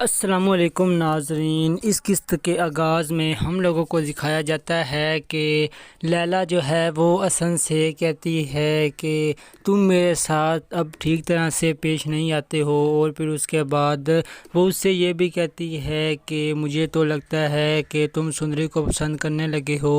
अस्सलामुअलैकुम नाजरीन, इस किस्त के आगाज़ में हम लोगों को दिखाया जाता है कि लैला जो है वो हसन से कहती है कि तुम मेरे साथ अब ठीक तरह से पेश नहीं आते हो, और फिर उसके बाद वो उससे ये भी कहती है कि मुझे तो लगता है कि तुम सुंदरी को पसंद करने लगे हो,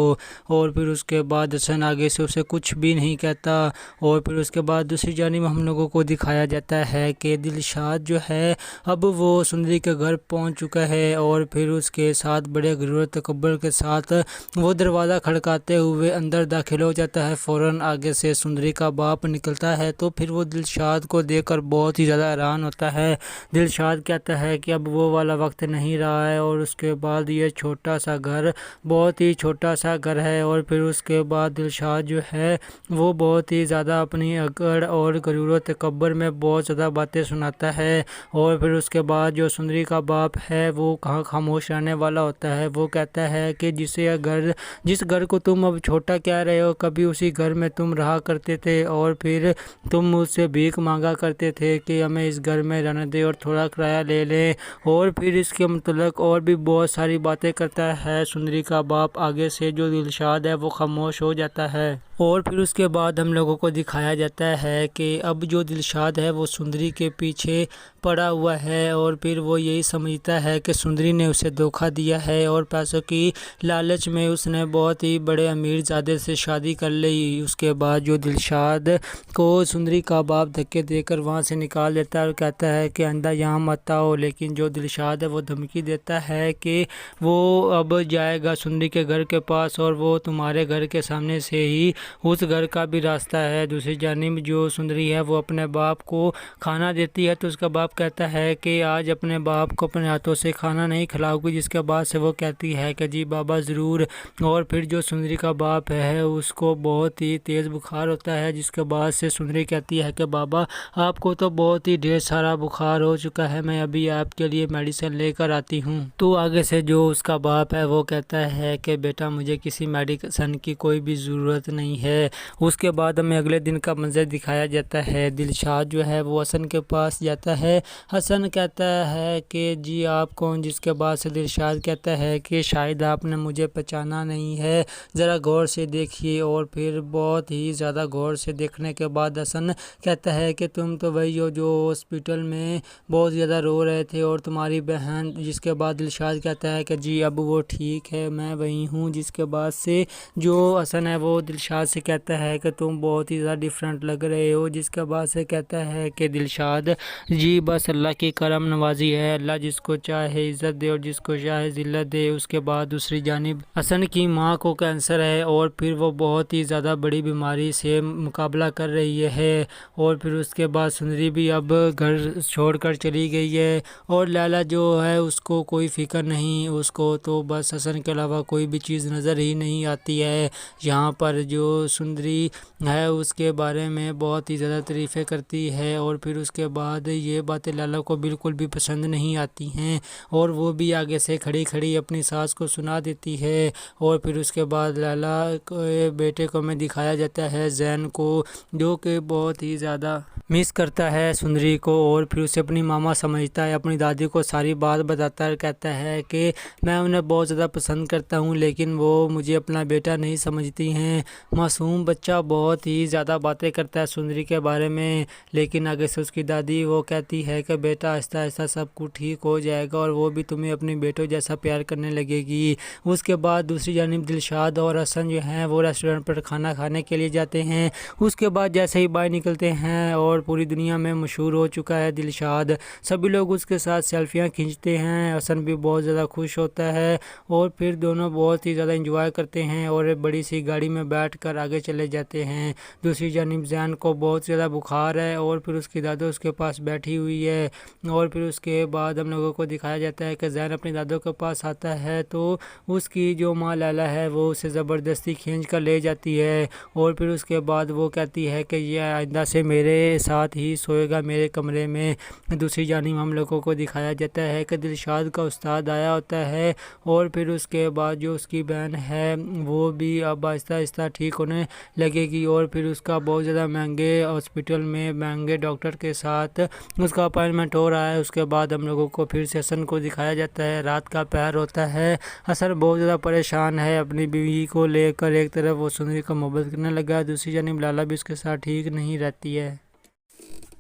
और फिर उसके बाद हसन आगे से उसे कुछ भी नहीं कहता। और फिर उसके बाद दूसरी जानिब हम लोगों को दिखाया जाता है कि दिलशाद जो है अब वो सुंदरी के घर पहुंच चुका है, और फिर उसके साथ बड़े गुरूर तकब्बुर के साथ वो दरवाज़ा खड़काते हुए अंदर दाखिल हो जाता है। फ़ौरन आगे से सुंदरी का बाप निकलता है, तो फिर वो दिलशाद को देखकर बहुत ही ज़्यादा हैरान होता है। दिलशाद कहता है कि अब वो वाला वक्त नहीं रहा है, और उसके बाद ये छोटा सा घर बहुत ही छोटा सा घर है। और फिर उसके बाद दिलशाद जो है वो बहुत ही ज़्यादा अपनी अकड़ और गुरूर तकब्बुर में बहुत ज़्यादा बातें सुनाता है। और फिर उसके बाद जो सुंदरी का बाप है वो कहाँ खामोश रहने वाला होता है। वो कहता है कि जिस घर को तुम अब छोटा कह रहे हो, कभी उसी घर में तुम रहा करते थे, और फिर तुम मुझसे भीख मांगा करते थे कि हमें इस घर में रहने दे और थोड़ा किराया ले लें। और फिर इसके मतलब और भी बहुत सारी बातें करता है सुंदरी का बाप। आगे से जो दिलशाद है वो खामोश हो जाता है। और फिर उसके बाद हम लोगों को दिखाया जाता है कि अब जो दिलशाद है वो सुंदरी के पीछे पड़ा हुआ है, और फिर वो यही समझता है कि सुंदरी ने उसे धोखा दिया है, और पैसों की लालच में उसने बहुत ही बड़े अमीरजादे से शादी कर ली। उसके बाद जो दिलशाद को सुंदरी का बाप धक्के देकर वहाँ से निकाल देता है और कहता है कि आइंदा यहाँ मत आओ। लेकिन जो दिलशाद है वो धमकी देता है कि वो अब जाएगा सुंदरी के घर के पास, और वो तुम्हारे घर के सामने से ही उस घर का भी रास्ता है। दूसरी जानिब जो सुंदरी है वो अपने बाप को खाना देती है तो उसका बाप कहता है कि आज अपने बाप को अपने हाथों से खाना नहीं खिलाओगी, जिसके बाद से वो कहती है कि जी बाबा ज़रूर। और फिर जो सुंदरी का बाप है उसको बहुत ही तेज़ बुखार होता है, जिसके बाद से सुंदरी कहती है कि बाबा आपको तो बहुत ही ढेर सारा बुखार हो चुका है, मैं अभी आपके लिए मेडिसिन लेकर आती हूँ। तो आगे से जो उसका बाप है वो कहता है कि बेटा मुझे किसी मेडिसिन की कोई भी ज़रूरत नहीं है। उसके बाद हमें अगले दिन का मंजर दिखाया जाता है। दिलशाद जो है वो हसन के पास जाता है। हसन कहता है कि जी आप कौन, जिसके बाद से दिलशाद कहता है कि शायद आपने मुझे पहचाना नहीं है, ज़रा गौर से देखिए। और फिर बहुत ही ज़्यादा गौर से देखने के बाद हसन कहता है कि तुम तो वही हो जो हॉस्पिटल में बहुत ज़्यादा रो रहे थे और तुम्हारी बहन। जिसके बाद दिलशाद कहता है कि जी अब वो ठीक है, मैं वही हूँ। जिसके बाद से जो हसन है वो दिलशाद से कहता है कि तुम बहुत ही ज़्यादा डिफरेंट लग रहे हो। जिसके बाद से कहता है कि दिलशाद जी बस अल्लाह की करम नवाजी है, अल्लाह जिसको चाहे इज़्ज़त दे और जिसको चाहे ज़िल्लत दे। उसके बाद दूसरी जानिब हसन की माँ को कैंसर है और फिर वो बहुत ही ज़्यादा बड़ी बीमारी से मुकाबला कर रही है। और फिर उसके बाद सुंदरी भी अब घर छोड़कर चली गई है और लैला जो है उसको कोई फ़िक्र नहीं, उसको तो बस हसन के अलावा कोई भी चीज़ नज़र ही नहीं आती है। यहाँ पर जो सुंदरी है उसके बारे में बहुत ही ज़्यादा तारीफ़ें करती है और फिर उसके बाद ये बातें लैला को बिल्कुल भी पसंद नहीं आती हैं और वो भी आगे से खड़ी खड़ी अपनी सास को सुना देती है। और फिर उसके बाद लैला के बेटे को हमें दिखाया जाता है जैन को, जो कि बहुत ही ज़्यादा मिस करता है सुंदरी को और फिर उसे अपनी मामा समझता है, अपनी दादी को सारी बात बताता है। कहता है कि मैं उन्हें बहुत ज़्यादा पसंद करता हूँ लेकिन वो मुझे अपना बेटा नहीं समझती हैं। मासूम बच्चा बहुत ही ज़्यादा बातें करता है सुंदरी के बारे में, लेकिन आगे से उसकी दादी वो कहती है कि बेटा आहिस्ता आहिस्ता सब कुछ ठीक हो जाएगा और वो भी तुम्हें अपने बेटों जैसा प्यार करने लगेगी। उसके बाद दूसरी जानिब दिलशाद और हसन जो हैं वो रेस्टोरेंट पर खाना खाने के लिए जाते हैं। उसके बाद जैसे ही बाहर निकलते हैं और पूरी दुनिया में मशहूर हो चुका है दिलशाद, सभी लोग उसके साथ सेल्फियाँ खींचते हैं। हसन भी बहुत ज़्यादा खुश होता है और फिर दोनों बहुत ही ज़्यादा एंजॉय करते हैं और एक बड़ी सी गाड़ी में बैठकर आगे चले जाते हैं। दूसरी जानिब जैन को बहुत ज़्यादा बुखार है और फिर उसकी दादी उसके पास बैठी हुई है। और फिर उसके बाद हम लोगों को दिखाया जाता है कि जैन अपनी दादों के पास आता है तो उसकी जो माँ लैला है वो उसे ज़बरदस्ती खींच कर ले जाती है और फिर उसके बाद वो कहती है कि ये आइंदा से मेरे साथ ही सोएगा मेरे कमरे में। दूसरी जानिब हम लोगों को दिखाया जाता है कि दिलशाद का उस्ताद आया होता है और फिर उसके बाद जो उसकी बहन है वो भी अब आहिस्ता आहिस्ता ठीक होने लगेगी और फिर उसका बहुत ज़्यादा महंगे हॉस्पिटल में महंगे डॉक्टर के साथ उसका अपॉइंटमेंट हो रहा है। उसके बाद हम लोगों को फिर से हसन को दिखाया जाता है, रात का पहर होता है। हसन बहुत ज़्यादा परेशान है अपनी बीवी को लेकर, एक तरफ वो सुंदरी का मोहब्बत करने लगा है, दूसरी जानिब लाला भी उसके साथ ठीक नहीं रहती है।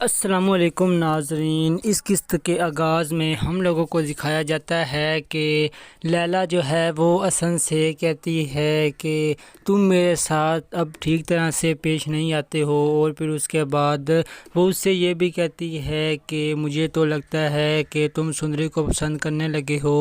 अस्सलामुअलैकुम नाज़रीन, इस किस्त के आगाज़ में हम लोगों को दिखाया जाता है कि लैला जो है वो हसन से कहती है कि तुम मेरे साथ अब ठीक तरह से पेश नहीं आते हो और फिर उसके बाद वो उससे ये भी कहती है कि मुझे तो लगता है कि तुम सुंदरी को पसंद करने लगे हो।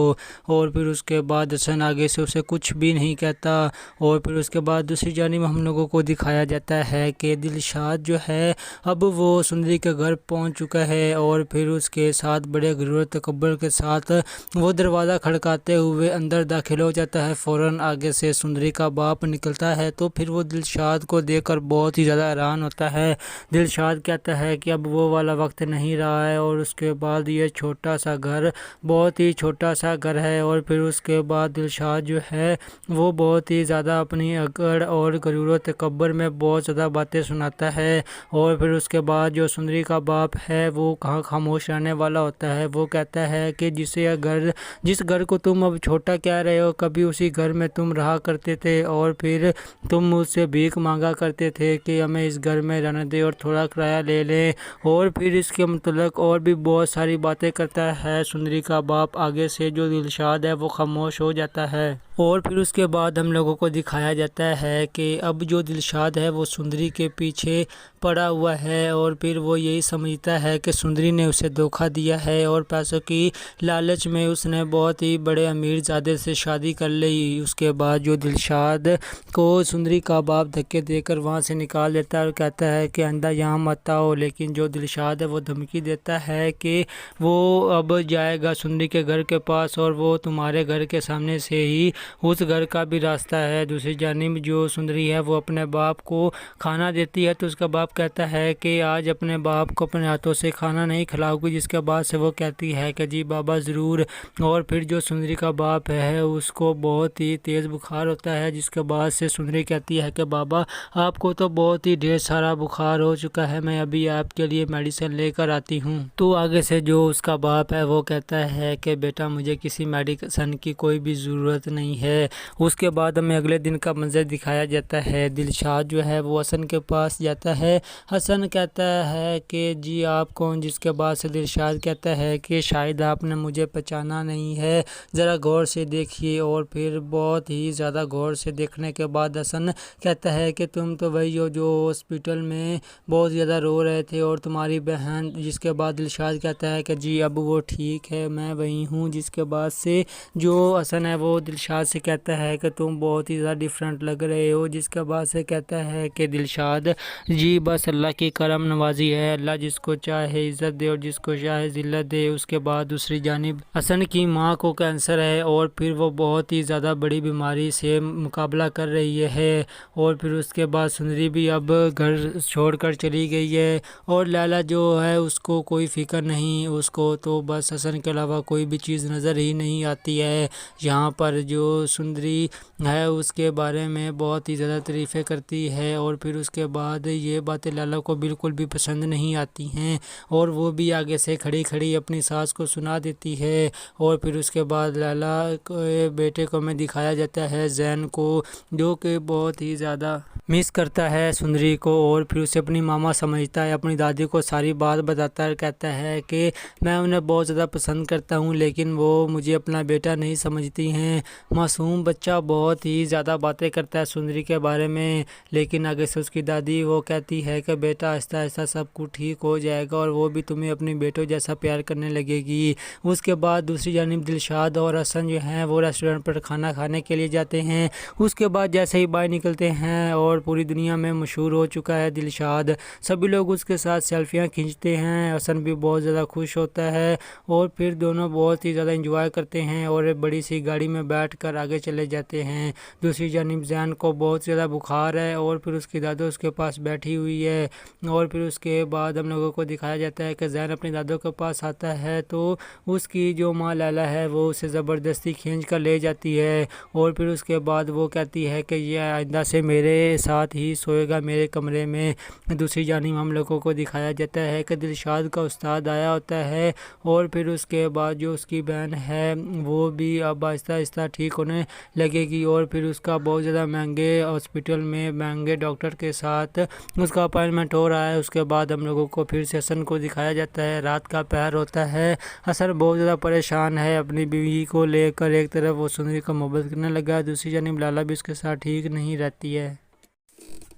और फिर उसके बाद हसन आगे से उसे कुछ भी नहीं कहता। और फिर उसके बाद दूसरी जानिब हम लोगों को दिखाया जाता है कि दिलशाद जो है अब वो सुंदरी के घर पहुंच चुका है और फिर उसके साथ बड़े गुरूर तकब्बुर के साथ वो दरवाज़ा खड़काते हुए अंदर दाखिल हो जाता है। फ़ौरन आगे से सुंदरी का बाप निकलता है तो फिर वो दिलशाद को देखकर बहुत ही ज़्यादा हैरान होता है। दिलशाद कहता है कि अब वो वाला वक्त नहीं रहा है और उसके बाद ये छोटा सा घर बहुत ही छोटा सा घर है। और फिर उसके बाद दिलशाद जो है वो बहुत ही ज़्यादा अपनी अकड़ और गुरूर तकब्बुर में बहुत ज़्यादा बातें सुनाता है। और फिर उसके बाद जो सुंदरी का बाप है वो कहाँ खामोश रहने वाला होता है। वो कहता है कि जिस घर को तुम अब छोटा कह रहे हो, कभी उसी घर में तुम रहा करते थे और फिर तुम मुझसे भीख मांगा करते थे कि हमें इस घर में रहने दे और थोड़ा किराया ले लें। और फिर इसके मतलब और भी बहुत सारी बातें करता है सुंदरी का बाप। आगे से जो दिलशाद है वो खामोश हो जाता है। और फिर उसके बाद हम लोगों को दिखाया जाता है कि अब जो दिलशाद है वो सुंदरी के पीछे पड़ा हुआ है और फिर वो यही समझता है कि सुंदरी ने उसे धोखा दिया है और पैसों की लालच में उसने बहुत ही बड़े अमीरजादे से शादी कर ली। उसके बाद जो दिलशाद को सुंदरी का बाप धक्के देकर वहाँ से निकाल देता है और कहता है कि आइंदा यहाँ मत आओ, लेकिन जो दिलशाद है वो धमकी देता है कि वो अब जाएगा सुंदरी के घर के पास और वो तुम्हारे घर के सामने से ही उस घर का भी रास्ता है। दूसरी जानिब जो सुंदरी है वो अपने बाप को खाना देती है तो उसका बाप कहता है कि आज अपने बाप को अपने हाथों से खाना नहीं खिलाओगी, जिसके बाद से वो कहती है कि जी बाबा ज़रूर। और फिर जो सुंदरी का बाप है उसको बहुत ही तेज़ बुखार होता है, जिसके बाद से सुंदरी कहती है कि बाबा आपको तो बहुत ही ढेर सारा बुखार हो चुका है, मैं अभी आपके लिए मेडिसिन लेकर आती हूँ। तो आगे से जो उसका बाप है वो कहता है कि बेटा मुझे किसी मेडिसिन की कोई भी ज़रूरत नहीं है। उसके बाद हमें अगले दिन का मंजर दिखाया जाता है। दिलशाद जो है वो हसन के पास जाता है। हसन कहता है कि जी आप कौन, जिसके बाद से दिलशाद कहता है कि शायद आपने मुझे पहचाना नहीं है, ज़रा गौर से देखिए। और फिर बहुत ही ज़्यादा गौर से देखने के बाद हसन कहता है कि तुम तो वही हो जो हॉस्पिटल में बहुत ज़्यादा रो रहे थे और तुम्हारी बहन। जिसके बाद दिलशाद कहता है कि जी अब वो ठीक है, मैं वही हूँ। जिसके बाद से जो हसन है वो दिलशाद से कहता है कि तुम बहुत ही ज़्यादा डिफरेंट लग रहे हो। जिसके बाद से कहता है कि दिलशाद जी बस अल्लाह की करम नवाजी है, अल्लाह जिसको चाहे इज़्ज़त दे और जिसको चाहे ज़िल्लत दे। उसके बाद दूसरी जानिब हसन की माँ को कैंसर है और फिर वो बहुत ही ज़्यादा बड़ी बीमारी से मुकाबला कर रही है। और फिर उसके बाद सुंदरी भी अब घर छोड़कर चली गई है और लैला जो है उसको कोई फ़िक्र नहीं, उसको तो बस हसन के अलावा कोई भी चीज़ नज़र ही नहीं आती है। यहाँ पर जो सुंदरी है उसके बारे में बहुत ही ज़्यादा तारीफ़ें करती है और फिर उसके बाद ये बातें लैला को बिल्कुल भी पसंद नहीं आती हैं और वो भी आगे से खड़ी खड़ी अपनी सास को सुना देती है। और फिर उसके बाद लैला के बेटे को हमें दिखाया जाता है जैन को, जो कि बहुत ही ज़्यादा मिस करता है सुंदरी को और फिर उसे अपनी मामा समझता है, अपनी दादी को सारी बात बताता है, कहता है कि मैं उन्हें बहुत ज़्यादा पसंद करता हूँ लेकिन वो मुझे अपना बेटा नहीं समझती हैं। मासूम बच्चा बहुत ही ज़्यादा बातें करता है सुंदरी के बारे में, लेकिन आगे से उसकी दादी वो कहती है कि बेटा आहिस्ता आहिस्ता सब कुछ ठीक हो जाएगा और वो भी तुम्हें अपने बेटों जैसा प्यार करने लगेगी। उसके बाद दूसरी जानिब दिलशाद और हसन जो हैं वो रेस्टोरेंट पर खाना खाने के लिए जाते हैं। उसके बाद जैसे ही बाहर निकलते हैं और पूरी दुनिया में मशहूर हो चुका है दिलशाद, सभी लोग उसके साथ सेल्फियाँ खींचते हैं। हसन भी बहुत ज़्यादा खुश होता है और फिर दोनों बहुत ही ज़्यादा इंजॉय करते हैं और एक बड़ी सी गाड़ी में बैठकर आगे चले जाते हैं। दूसरी जानिब जैन को बहुत ज़्यादा बुखार है और फिर उसकी दादो उसके पास बैठी हुई है। और फिर उसके बाद हम लोगों को दिखाया जाता है कि जैन अपनी दादों के पास आता है तो उसकी जो माँ लैला है वो उसे ज़बरदस्ती खींच कर ले जाती है और फिर उसके बाद वो कहती है कि ये आइंदा से मेरे साथ ही सोएगा मेरे कमरे में। दूसरी जानिब हम लोगों को दिखाया जाता है कि दिलशाद का उस्ताद आया होता है और फिर उसके बाद जो उसकी बहन है वो भी अब आहिस्ता आहिस्ता ठीक होने लगेगी और फिर उसका बहुत ज़्यादा महंगे हॉस्पिटल में महंगे डॉक्टर के साथ उसका अपॉइंटमेंट हो रहा है। उसके बाद हम लोगों को फिर से हसन को दिखाया जाता है, रात का पहर होता है। हसन बहुत ज़्यादा परेशान है अपनी बीवी को लेकर, एक तरफ वो सुंदरी का मोहब्बत करने लगा है, दूसरी जानिब लाला भी उसके साथ ठीक नहीं रहती है।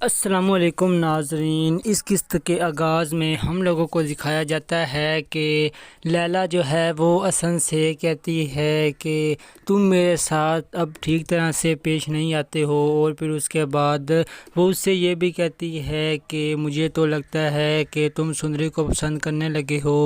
अस्सलामुअलैकुम नाज़रीन, इस किस्त के आगाज़ में हम लोगों को दिखाया जाता है कि लैला जो है वो हसन से कहती है कि तुम मेरे साथ अब ठीक तरह से पेश नहीं आते हो और फिर उसके बाद वो उससे ये भी कहती है कि मुझे तो लगता है कि तुम सुंदरी को पसंद करने लगे हो।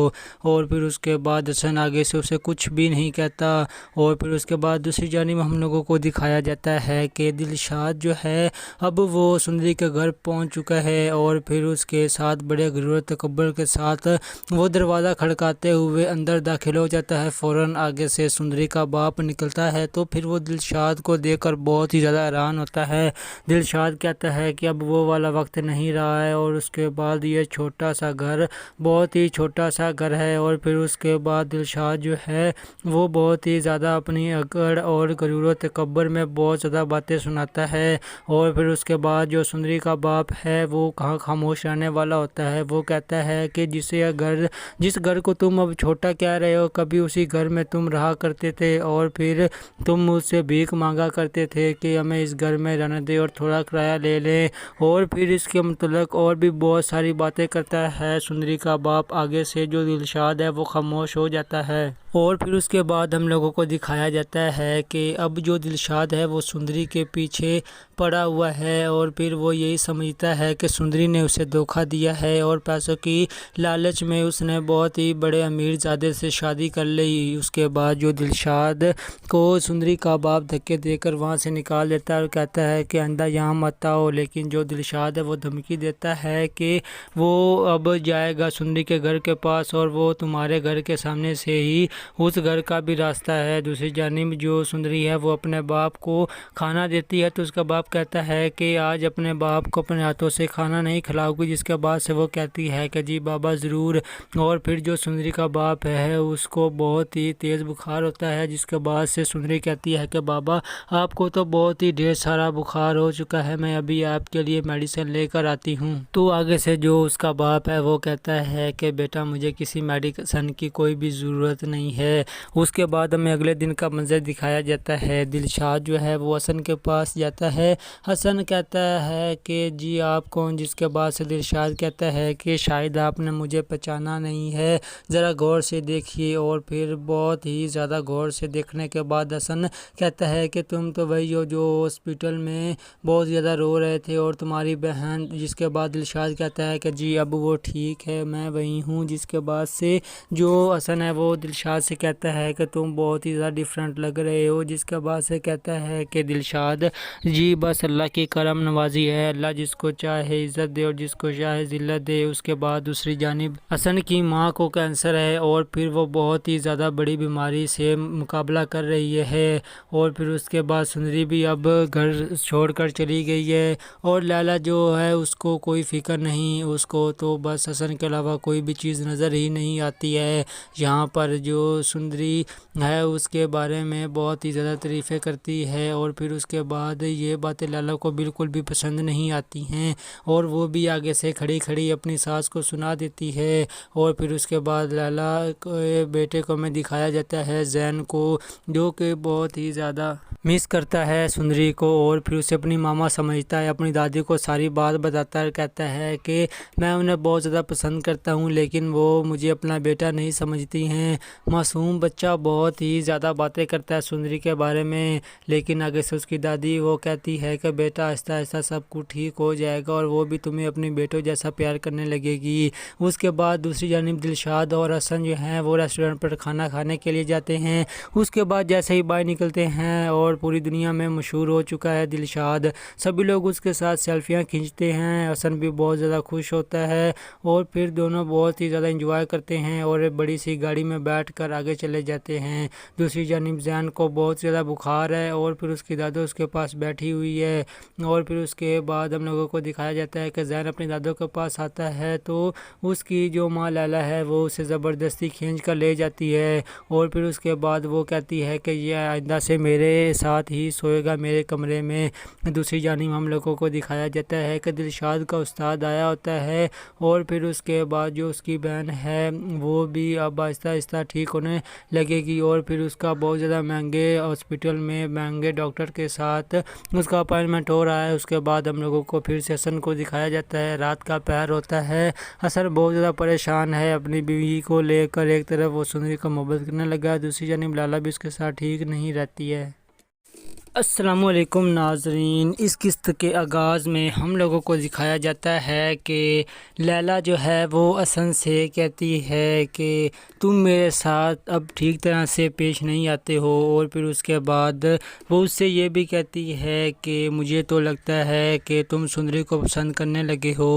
और फिर उसके बाद हसन आगे से उसे कुछ भी नहीं कहता। और फिर उसके बाद दूसरी जानिब हम लोगों को दिखाया जाता है कि दिलशाद जो है अब वो सुंदरी के घर पहुंच चुका है और फिर उसके साथ बड़े गुरूर तकब्बुर के साथ वो दरवाज़ा खड़काते हुए अंदर दाखिल हो जाता है। फ़ौरन आगे से सुंदरी का बाप निकलता है तो फिर वो दिलशाद को देखकर बहुत ही ज़्यादा हैरान होता है। दिलशाद कहता है कि अब वो वाला वक्त नहीं रहा है और उसके बाद ये छोटा सा घर बहुत ही छोटा सा घर है। और फिर उसके बाद दिलशाद जो है वो बहुत ही ज़्यादा अपनी अकड़ और गुरूर तकब्बुर में बहुत ज़्यादा बातें सुनाता है। और फिर उसके बाद जो सुंदरी सुंदरी का बाप है वो कहाँ खामोश रहने वाला होता है। वो कहता है कि जिस घर को तुम अब छोटा कह रहे हो, कभी उसी घर में तुम रहा करते थे और फिर तुम मुझसे भीख मांगा करते थे कि हमें इस घर में रहने दे और थोड़ा किराया ले लें। और फिर इसके मतलब और भी बहुत सारी बातें करता है सुंदरी का बाप। आगे से जो दिलशाद है वो खामोश हो जाता है। और फिर उसके बाद हम लोगों को दिखाया जाता है कि अब जो दिलशाद है वो सुंदरी के पीछे पड़ा हुआ है और फिर वो यही समझता है कि सुंदरी ने उसे धोखा दिया है और पैसों की लालच में उसने बहुत ही बड़े अमीरजादे से शादी कर ली। उसके बाद जो दिलशाद को सुंदरी का बाप धक्के देकर वहाँ से निकाल देता है और कहता है कि आइंदा यहाँ मत आओ। लेकिन जो दिलशाद है वो धमकी देता है कि वो अब जाएगा सुंदरी के घर के पास और वो तुम्हारे घर के सामने से ही उस घर का भी रास्ता है। दूसरी जानिब जो सुंदरी है वो अपने बाप को खाना देती है तो उसका बाप कहता है कि आज अपने बाप को अपने हाथों से खाना नहीं खिलाओगी, जिसके बाद से वो कहती है कि जी बाबा ज़रूर। और फिर जो सुंदरी का बाप है उसको बहुत ही तेज़ बुखार होता है, जिसके बाद से सुंदरी कहती है कि बाबा आपको तो बहुत ही ढेर सारा बुखार हो चुका है, मैं अभी आपके लिए मेडिसिन लेकर आती हूँ। तो आगे से जो उसका बाप है वो कहता है कि बेटा मुझे किसी मेडिसिन की कोई भी ज़रूरत नहीं है। उसके बाद हमें अगले दिन का मंजर दिखाया जाता है। दिलशाद जो है वो हसन के पास जाता है। हसन कहता है कि जी आप कौन, जिसके बाद से दिलशाद कहता है कि शायद आपने मुझे पहचाना नहीं है, ज़रा गौर से देखिए। और फिर बहुत ही ज़्यादा गौर से देखने के बाद हसन कहता है कि तुम तो वही हो जो हॉस्पिटल में बहुत ज़्यादा रो रहे थे और तुम्हारी बहन। जिसके बाद दिलशाद कहता है कि जी अब वो ठीक है, मैं वही हूँ। जिसके बाद से जो हसन है वो दिलशाद से कहता है कि तुम बहुत ही ज़्यादा डिफरेंट लग रहे हो। जिसके बाद से कहता है कि दिलशाद जी बस अल्लाह की करम नवाजी है, अल्लाह जिसको चाहे इज़्ज़त दे और जिसको चाहे ज़िल्लत दे। उसके बाद दूसरी जानिब हसन की माँ को कैंसर है और फिर वो बहुत ही ज़्यादा बड़ी बीमारी से मुकाबला कर रही है। और फिर उसके बाद सुंदरी भी अब घर छोड़कर चली गई है और लैला जो है उसको कोई फ़िक्र नहीं, उसको तो बस हसन के अलावा कोई भी चीज़ नज़र ही नहीं आती है। यहाँ पर जो सुंदरी है उसके बारे में बहुत ही ज़्यादा तारीफ़ें करती है और फिर उसके बाद ये बातें लैला को बिल्कुल भी पसंद नहीं आती हैं और वो भी आगे से खड़ी खड़ी अपनी सास को सुना देती है। और फिर उसके बाद लैला के बेटे को हमें दिखाया जाता है ज़ैन को, जो कि बहुत ही ज़्यादा मिस करता है सुंदरी को। और फिर उसे अपनी मामा समझता है, अपनी दादी को सारी बात बताता है, कहता है कि मैं उन्हें बहुत ज़्यादा पसंद करता हूँ लेकिन वो मुझे अपना बेटा नहीं समझती हैं। मासूम बच्चा बहुत ही ज़्यादा बातें करता है सुंदरी के बारे में, लेकिन आगे से उसकी दादी वो कहती है कि बेटा आहिस्ता आहिस्ता सब कुछ ठीक हो जाएगा और वो भी तुम्हें अपने बेटों जैसा प्यार करने लगेगी। उसके बाद दूसरी जानिब दिलशाद और हसन जो हैं वो रेस्टोरेंट पर खाना खाने के लिए जाते हैं। उसके बाद जैसे ही बाहर निकलते हैं और पूरी दुनिया में मशहूर हो चुका है दिलशाद, सभी लोग उसके साथ सेल्फियाँ खींचते हैं। हसन भी बहुत ज़्यादा खुश होता है और फिर दोनों बहुत ही ज़्यादा इंजॉय करते हैं और एक बड़ी सी गाड़ी में बैठकर आगे चले जाते हैं। दूसरी जानिब ज़ैन को बहुत ज़्यादा बुखार है और फिर उसकी दादो उसके पास बैठी हुई है। और फिर उसके बाद हम लोगों को दिखाया जाता है कि ज़ैन अपनी दादो के पास आता है तो उसकी जो माँ लैला है वो उसे ज़बरदस्ती खींच कर ले जाती है। और फिर उसके बाद वो कहती है कि ये आइंदा से मेरे साथ ही सोएगा मेरे कमरे में। दूसरी जानिब हम लोगों को दिखाया जाता है कि दिलशाद का उस्ताद आया होता है और फिर उसके बाद जो उसकी बहन है वो भी अब आहिस्ता आहिस्ता ठीक होने लगेगी और फिर उसका बहुत ज़्यादा महंगे हॉस्पिटल में महंगे डॉक्टर के साथ उसका अपॉइंटमेंट हो रहा है। उसके बाद हम लोगों को फिर से हसन को दिखाया जाता है, रात का पहर होता है। हसन बहुत ज़्यादा परेशान है अपनी बीवी को लेकर। एक तरफ वो सुंदरी का मोहब्बत करने लगा है, दूसरी जानिब लाला भी उसके साथ ठीक नहीं रहती है। अस्सलामुअलैकुम नाज़रीन, इस किस्त के आगाज़ में हम लोगों को दिखाया जाता है कि लैला जो है वो हसन से कहती है कि तुम मेरे साथ अब ठीक तरह से पेश नहीं आते हो। और फिर उसके बाद वो उससे ये भी कहती है कि मुझे तो लगता है कि तुम सुंदरी को पसंद करने लगे हो।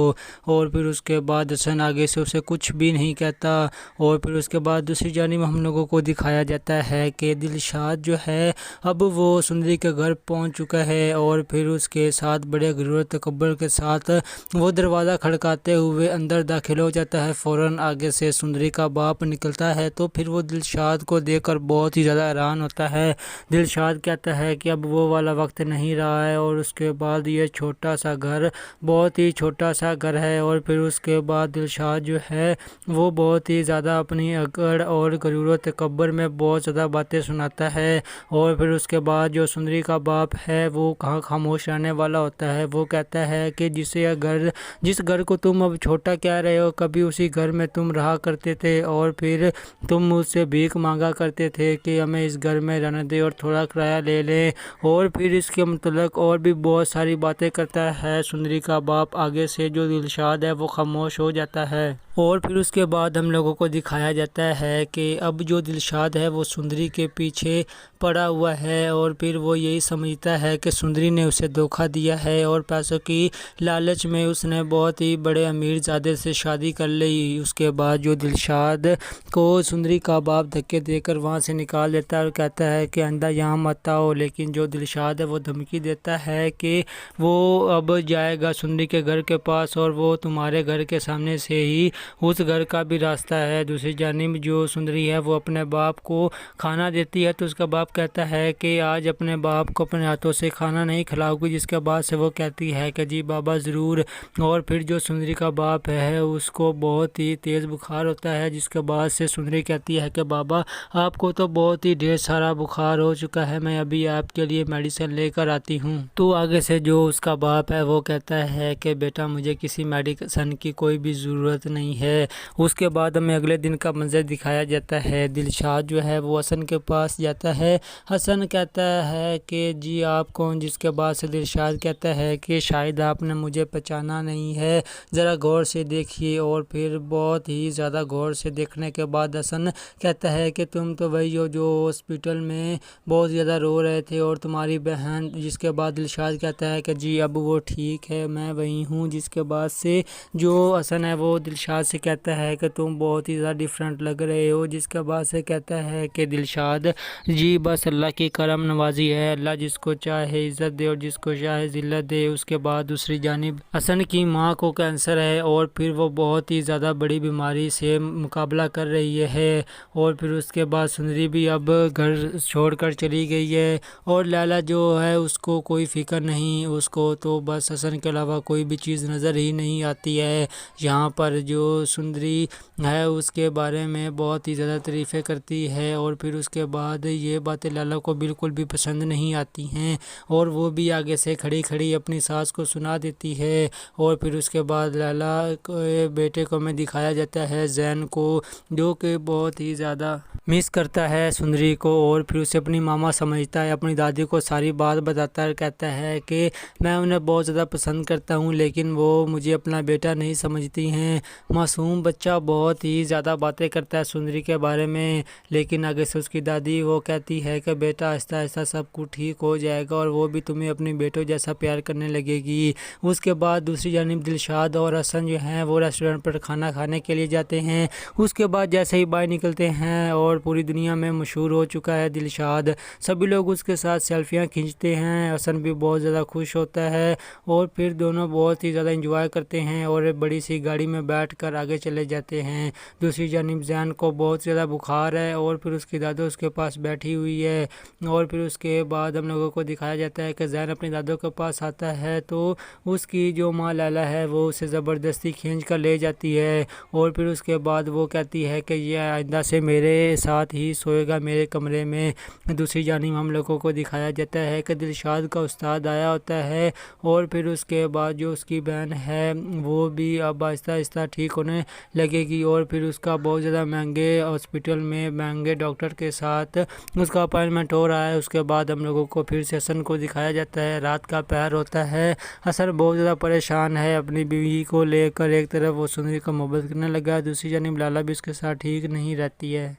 और फिर उसके बाद हसन आगे से उसे कुछ भी नहीं कहता। और फिर उसके बाद दूसरी जानिब हम लोगों को दिखाया जाता है कि दिलशाद जो है अब वो सुंदरी के घर पहुंच चुका है और फिर उसके साथ बड़े गुरूर तकब्बुर के साथ वो दरवाज़ा खड़काते हुए अंदर दाखिल हो जाता है। फ़ौरन आगे से सुंदरी का बाप निकलता है तो फिर वो दिलशाद को देखकर बहुत ही ज़्यादा हैरान होता है। दिलशाद कहता है कि अब वो वाला वक्त नहीं रहा है और उसके बाद ये छोटा सा घर बहुत ही छोटा सा घर है। और फिर उसके बाद दिलशाद जो है वो बहुत ही ज़्यादा अपनी अकड़ और गरूर तकब्बुर में बहुत ज़्यादा बातें सुनाता है। और फिर उसके बाद जो सुंदरी का बाप है वो कहाँ खामोश रहने वाला होता है। वो कहता है कि जिस घर को तुम अब छोटा कह रहे हो, कभी उसी घर में तुम रहा करते थे और फिर तुम मुझसे भीख मांगा करते थे कि हमें इस घर में रहने दे और थोड़ा किराया ले लें। और फिर इसके मतलब और भी बहुत सारी बातें करता है सुंदरी का बाप। आगे से जो दिलशाद है वो खामोश हो जाता है। और फिर उसके बाद हम लोगों को दिखाया जाता है कि अब जो दिलशाद है वो सुंदरी के पीछे पड़ा हुआ है और फिर वो यही समझता है कि सुंदरी ने उसे धोखा दिया है और पैसों की लालच में उसने बहुत ही बड़े अमीरजादे से शादी कर ली। उसके बाद जो दिलशाद को सुंदरी का बाप धक्के देकर वहाँ से निकाल देता है और कहता है कि आइंदा यहाँ मत आओ। लेकिन जो दिलशाद है वो धमकी देता है कि वो अब जाएगा सुंदरी के घर के पास और वो तुम्हारे घर के सामने से ही उस घर का भी रास्ता है। दूसरी जानिब जो सुंदरी है वो अपने बाप को खाना देती है तो उसका बाप कहता है कि आज अपने बाप को अपने हाथों से खाना नहीं खिलाओगी, जिसके बाद से वो कहती है कि जी बाबा ज़रूर। और फिर जो सुंदरी का बाप है उसको बहुत ही तेज़ बुखार होता है, जिसके बाद से सुंदरी कहती है कि बाबा आपको तो बहुत ही ढेर सारा बुखार हो चुका है, मैं अभी आपके लिए मेडिसिन लेकर आती हूँ। तो आगे से जो उसका बाप है वो कहता है कि बेटा मुझे किसी मेडिसिन की कोई भी ज़रूरत नहीं है। उसके बाद हमें अगले दिन का मंजर दिखाया जाता है। दिलशाद जो है वो हसन के पास जाता है। हसन कहता है कि जी आप कौन, जिसके बाद से दिलशाद कहता है कि शायद आपने मुझे पहचाना नहीं है, ज़रा गौर से देखिए। और फिर बहुत ही ज़्यादा गौर से देखने के बाद हसन कहता है कि तुम तो वही हो जो हॉस्पिटल में बहुत ज़्यादा रो रहे थे और तुम्हारी बहन। जिसके बाद दिलशाद कहता है कि जी अब वो ठीक है, मैं वही हूँ। जिसके बाद से जो हसन है वो दिलशाद से कहता है कि तुम बहुत ही ज़्यादा डिफरेंट लग रहे हो। जिसके बाद से कहता है कि दिलशाद जी बस अल्लाह की करम नवाजी है, अल्लाह जिसको चाहे इज़्ज़त दे और जिसको चाहे ज़िल्लत दे। उसके बाद दूसरी जानिब हसन की माँ को कैंसर है और फिर वो बहुत ही ज़्यादा बड़ी बीमारी से मुकाबला कर रही है। और फिर उसके बाद सुंदरी भी अब घर छोड़कर चली गई है और लैला जो है उसको कोई फ़िक्र नहीं, उसको तो बस हसन के अलावा कोई भी चीज़ नज़र ही नहीं आती है। यहाँ पर जो सुंदरी है उसके बारे में बहुत ही ज़्यादा तारीफ़ें करती है और फिर उसके बाद ये बातें लैला को बिल्कुल भी पसंद नहीं आती हैं और वो भी आगे से खड़ी खड़ी अपनी सास को सुना देती है। और फिर उसके बाद लैला के बेटे को हमें दिखाया जाता है ज़ैन को, जो कि बहुत ही ज़्यादा मिस करता है सुंदरी को। और फिर उसे अपनी मामा समझता है, अपनी दादी को सारी बात बताता है, कहता है कि मैं उन्हें बहुत ज़्यादा पसंद करता हूँ लेकिन वो मुझे अपना बेटा नहीं समझती हैं। मासूम बच्चा बहुत ही ज़्यादा बातें करता है सुंदरी के बारे में, लेकिन आगे से उसकी दादी वो कहती है कि बेटा आहिस्ता आहिस्ता सब कुछ ठीक हो जाएगा और वो भी तुम्हें अपने बेटों जैसा प्यार करने लगेगी। उसके बाद दूसरी जानिब दिलशाद और हसन जो हैं वो रेस्टोरेंट पर खाना खाने के लिए जाते हैं। उसके बाद जैसे ही बाहर निकलते हैं और पूरी दुनिया में मशहूर हो चुका है दिलशाद, सभी लोग उसके साथ सेल्फियाँ खींचते हैं। हसन भी बहुत ज़्यादा खुश होता है और फिर दोनों बहुत ही ज़्यादा इंजॉय करते हैं और एक बड़ी सी गाड़ी में बैठकर आगे चले जाते हैं। दूसरी जानिब ज़ैन को बहुत ज़्यादा बुखार है और फिर उसकी दादो उसके पास बैठी हुई है। और फिर उसके बाद हम लोगों को दिखाया जाता है कि ज़ैन अपनी दादो के पास आता है तो उसकी जो माँ लैला है वो उसे ज़बरदस्ती खींच कर ले जाती है। और फिर उसके बाद वो कहती है कि ये आइंदा से मेरे साथ ही सोएगा मेरे कमरे में। दूसरी जानिब हम लोगों को दिखाया जाता है कि दिलशाद का उस्ताद आया होता है और फिर उसके बाद जो उसकी बहन है वो भी अब आहिस्ता आहिस्ता ठीक होने लगेगी। और फिर उसका बहुत ज़्यादा महंगे हॉस्पिटल में महंगे डॉक्टर के साथ उसका अपॉइंटमेंट हो रहा है। उसके बाद हम लोगों को फिर से हसन को दिखाया जाता है, रात का पहर होता है। हसन बहुत ज़्यादा परेशान है अपनी बीवी को लेकर। एक तरफ वो सुंदरी का मोहब्बत करने लगा है, दूसरी जानिब लाला भी उसके साथ ठीक नहीं रहती है।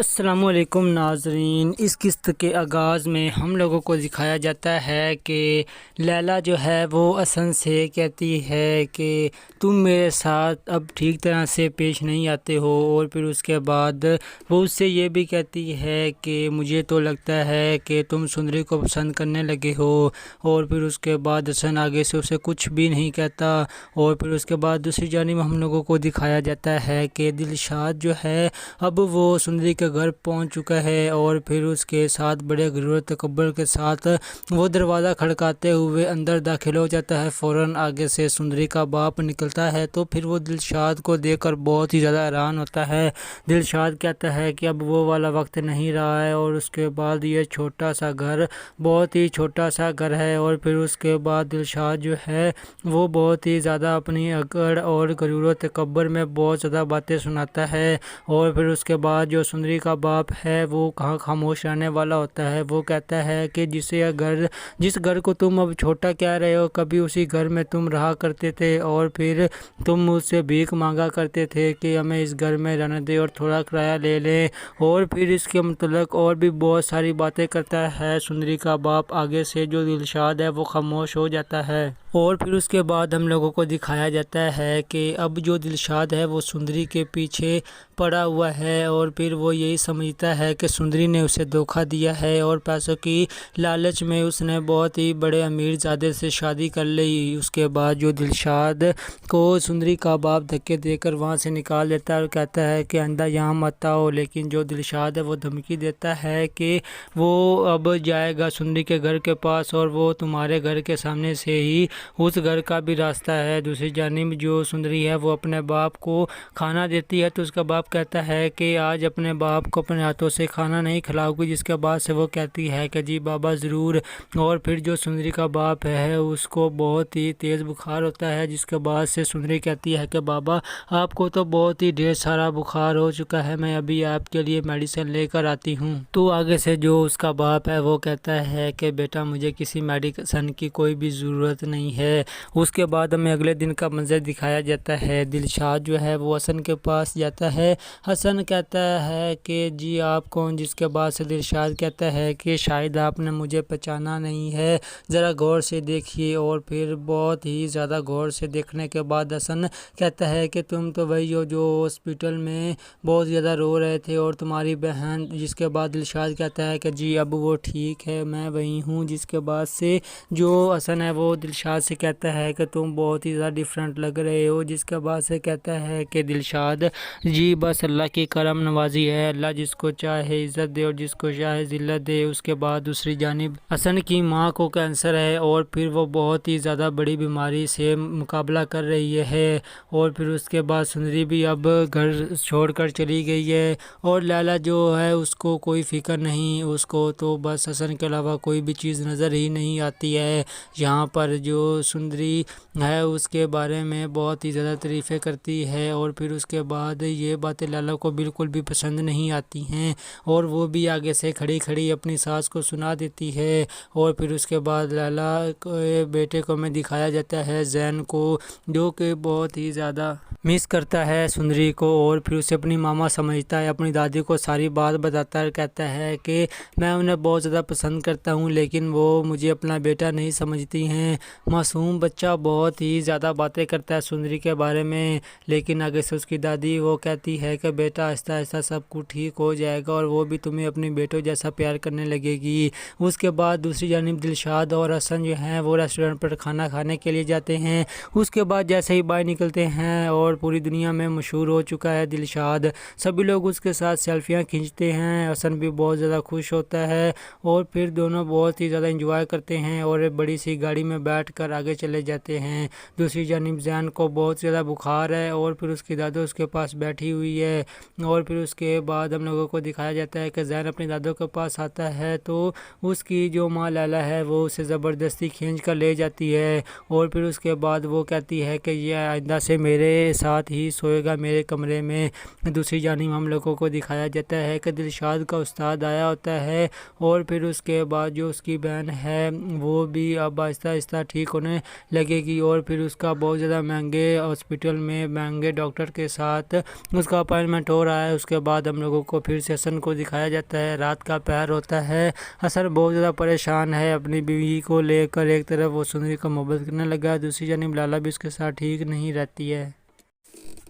अस्सलामुअलैकुम नाजरीन, इस किस्त के आगाज़ में हम लोगों को दिखाया जाता है कि लैला जो है वो हसन से कहती है कि तुम मेरे साथ अब ठीक तरह से पेश नहीं आते हो, और फिर उसके बाद वो उससे ये भी कहती है कि मुझे तो लगता है कि तुम सुंदरी को पसंद करने लगे हो, और फिर उसके बाद हसन आगे से उसे कुछ भी नहीं कहता। और फिर उसके बाद दूसरी जानिब हम लोगों को दिखाया जाता है कि दिलशाद जो है अब वो सुंदरी के घर पहुंच चुका है, और फिर उसके साथ बड़े गुरूर तकब्बुर के साथ वो दरवाज़ा खड़काते हुए अंदर दाखिल हो जाता है। फ़ौरन आगे से सुंदरी का बाप निकलता है, तो फिर वो दिलशाद को देखकर बहुत ही ज़्यादा हैरान होता है। दिलशाद कहता है कि अब वो वाला वक्त नहीं रहा है, और उसके बाद ये छोटा सा घर बहुत ही छोटा सा घर है। और फिर उसके बाद दिलशाद जो है वो बहुत ही ज़्यादा अपनी अकड़ और गुरूर तकब्बुर में बहुत ज़्यादा बातें सुनाता है। और फिर उसके बाद जो सुंदरी का बाप है वो कहाँ खामोश रहने वाला होता है। वो कहता है कि जिस घर को तुम अब छोटा कह रहे हो, कभी उसी घर में तुम रहा करते थे, और फिर तुम मुझसे भीख मांगा करते थे कि हमें इस घर में रहने दे और थोड़ा किराया ले लें। और फिर इसके मतलब और भी बहुत सारी बातें करता है सुंदरी का बाप। आगे से जो दिलशाद है वो खामोश हो जाता है। और फिर उसके बाद हम लोगों को दिखाया जाता है कि अब जो दिलशाद है वो सुंदरी के पीछे पड़ा हुआ है, और फिर वो यही समझता है कि सुंदरी ने उसे धोखा दिया है, और पैसों की लालच में उसने बहुत ही बड़े अमीरजादे से शादी कर ली। उसके बाद जो दिलशाद को सुंदरी का बाप धक्के देकर वहाँ से निकाल देता है और कहता है कि आइंदा यहाँ मत आओ। लेकिन जो दिलशाद है वो धमकी देता है कि वो अब जाएगा सुंदरी के घर के पास, और वो तुम्हारे घर के सामने से ही उस घर का भी रास्ता है। दूसरी जानिब जो सुंदरी है वो अपने बाप को खाना देती है, तो उसका बाप कहता है कि आज अपने बाप को अपने हाथों से खाना नहीं खिलाओगी, जिसके बाद से वो कहती है कि जी बाबा ज़रूर। और फिर जो सुंदरी का बाप है उसको बहुत ही तेज़ बुखार होता है, जिसके बाद से सुंदरी कहती है कि बाबा आपको तो बहुत ही ढेर सारा बुखार हो चुका है, मैं अभी आपके लिए मेडिसिन लेकर आती हूँ। तो आगे से जो उसका बाप है वो कहता है कि बेटा मुझे किसी मेडिसिन की कोई भी ज़रूरत नहीं है। उसके बाद हमें अगले दिन का मंजर दिखाया जाता है। दिलशाद जो है वो हसन के पास जाता है। हसन कहता है कि जी आप कौन, जिसके बाद से दिलशाद कहता है कि शायद आपने मुझे पहचाना नहीं है, ज़रा गौर से देखिए। और फिर बहुत ही ज़्यादा गौर से देखने के बाद हसन कहता है कि तुम तो वही हो जो हॉस्पिटल में बहुत ज़्यादा रो रहे थे, और तुम्हारी बहन। जिसके बाद दिलशाद कहता है कि जी अब वो ठीक है, मैं वही हूँ। जिसके बाद से जो हसन है वो दिलशाद से कहता है कि तुम बहुत ही ज़्यादा डिफरेंट लग रहे हो। जिसके बाद से कहता है कि दिलशाद जी बस अल्लाह की करम नवाजी है, अल्लाह जिसको चाहे इज़्ज़त दे और जिसको चाहे ज़िल्लत दे। उसके बाद दूसरी जानिब हसन की माँ को कैंसर है, और फिर वो बहुत ही ज़्यादा बड़ी बीमारी से मुकाबला कर रही है। और फिर उसके बाद सुंदरी भी अब घर छोड़कर चली गई है, और लैला जो है उसको कोई फ़िक्र नहीं, उसको तो बस हसन के अलावा कोई भी चीज़ नज़र ही नहीं आती है। यहाँ पर जो सुंदरी है उसके बारे में बहुत ही ज़्यादा तारीफ़ें करती है, और फिर उसके बाद ये बातें लैला को बिल्कुल भी पसंद नहीं आती हैं, और वो भी आगे से खड़ी खड़ी अपनी सास को सुना देती है। और फिर उसके बाद लैला के बेटे को में दिखाया जाता है जैन को, जो कि बहुत ही ज़्यादा मिस करता है सुंदरी को, और फिर उसे अपनी मामा समझता है। अपनी दादी को सारी बात बताता है, कहता है कि मैं उन्हें बहुत ज़्यादा पसंद करता हूँ, लेकिन वो मुझे अपना बेटा नहीं समझती हैं। मासूम बच्चा बहुत ही ज़्यादा बातें करता है सुंदरी के बारे में, लेकिन आगे से उसकी दादी वो कहती है कि बेटा आहिस्ता आहिस्ता सब कुछ ठीक हो जाएगा, और वो भी तुम्हें अपने बेटों जैसा प्यार करने लगेगी। उसके बाद दूसरी जानिब दिलशाद और हसन जो हैं वो रेस्टोरेंट पर खाना खाने के लिए जाते हैं। उसके बाद जैसे ही बाहर निकलते हैं, और पूरी दुनिया में मशहूर हो चुका है दिलशाद, सभी लोग उसके साथ सेल्फियाँ खींचते हैं। हसन भी बहुत ज़्यादा खुश होता है, और फिर दोनों बहुत ही ज़्यादा इंजॉय करते हैं, और एक बड़ी सी गाड़ी में बैठकर आगे चले जाते हैं। दूसरी जानिब जैन को बहुत ज़्यादा बुखार है, और फिर उसकी दादो उसके पास बैठी हुई है। और फिर उसके बाद हम लोगों को दिखाया जाता है कि जैन अपनी दादों के पास आता है, तो उसकी जो माँ लैला है वो उसे ज़बरदस्ती खींच कर ले जाती है। और फिर उसके बाद वो कहती है कि ये आइंदा से मेरे साथ ही सोएगा मेरे कमरे में। दूसरी जानिब हम लोगों को दिखाया जाता है कि दिलशाद का उस्ताद आया होता है और फिर उसके बाद जो उसकी बहन है वो भी अब आहिस्ता आहिस्ता ठीक होने लगेगी और फिर उसका बहुत ज़्यादा महंगे हॉस्पिटल में महंगे डॉक्टर के साथ उसका अपॉइंटमेंट हो रहा है। उसके बाद हम लोगों को फिर से हसन को दिखाया जाता है। रात का पहर होता है। हसन बहुत ज़्यादा परेशान है अपनी बीवी को लेकर। एक तरफ वो सुंदरी का मोहब्बत करने लगा है, दूसरी जानिब लाला भी उसके साथ ठीक नहीं रहती है।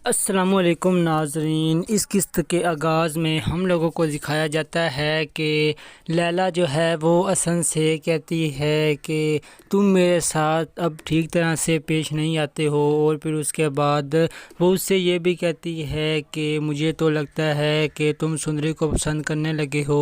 अस्सलामुअलैकुम नाज़रीन, इस किस्त के आगाज़ में हम लोगों को दिखाया जाता है कि लैला जो है वो हसन से कहती है कि तुम मेरे साथ अब ठीक तरह से पेश नहीं आते हो और फिर उसके बाद वो उससे ये भी कहती है कि मुझे तो लगता है कि तुम सुंदरी को पसंद करने लगे हो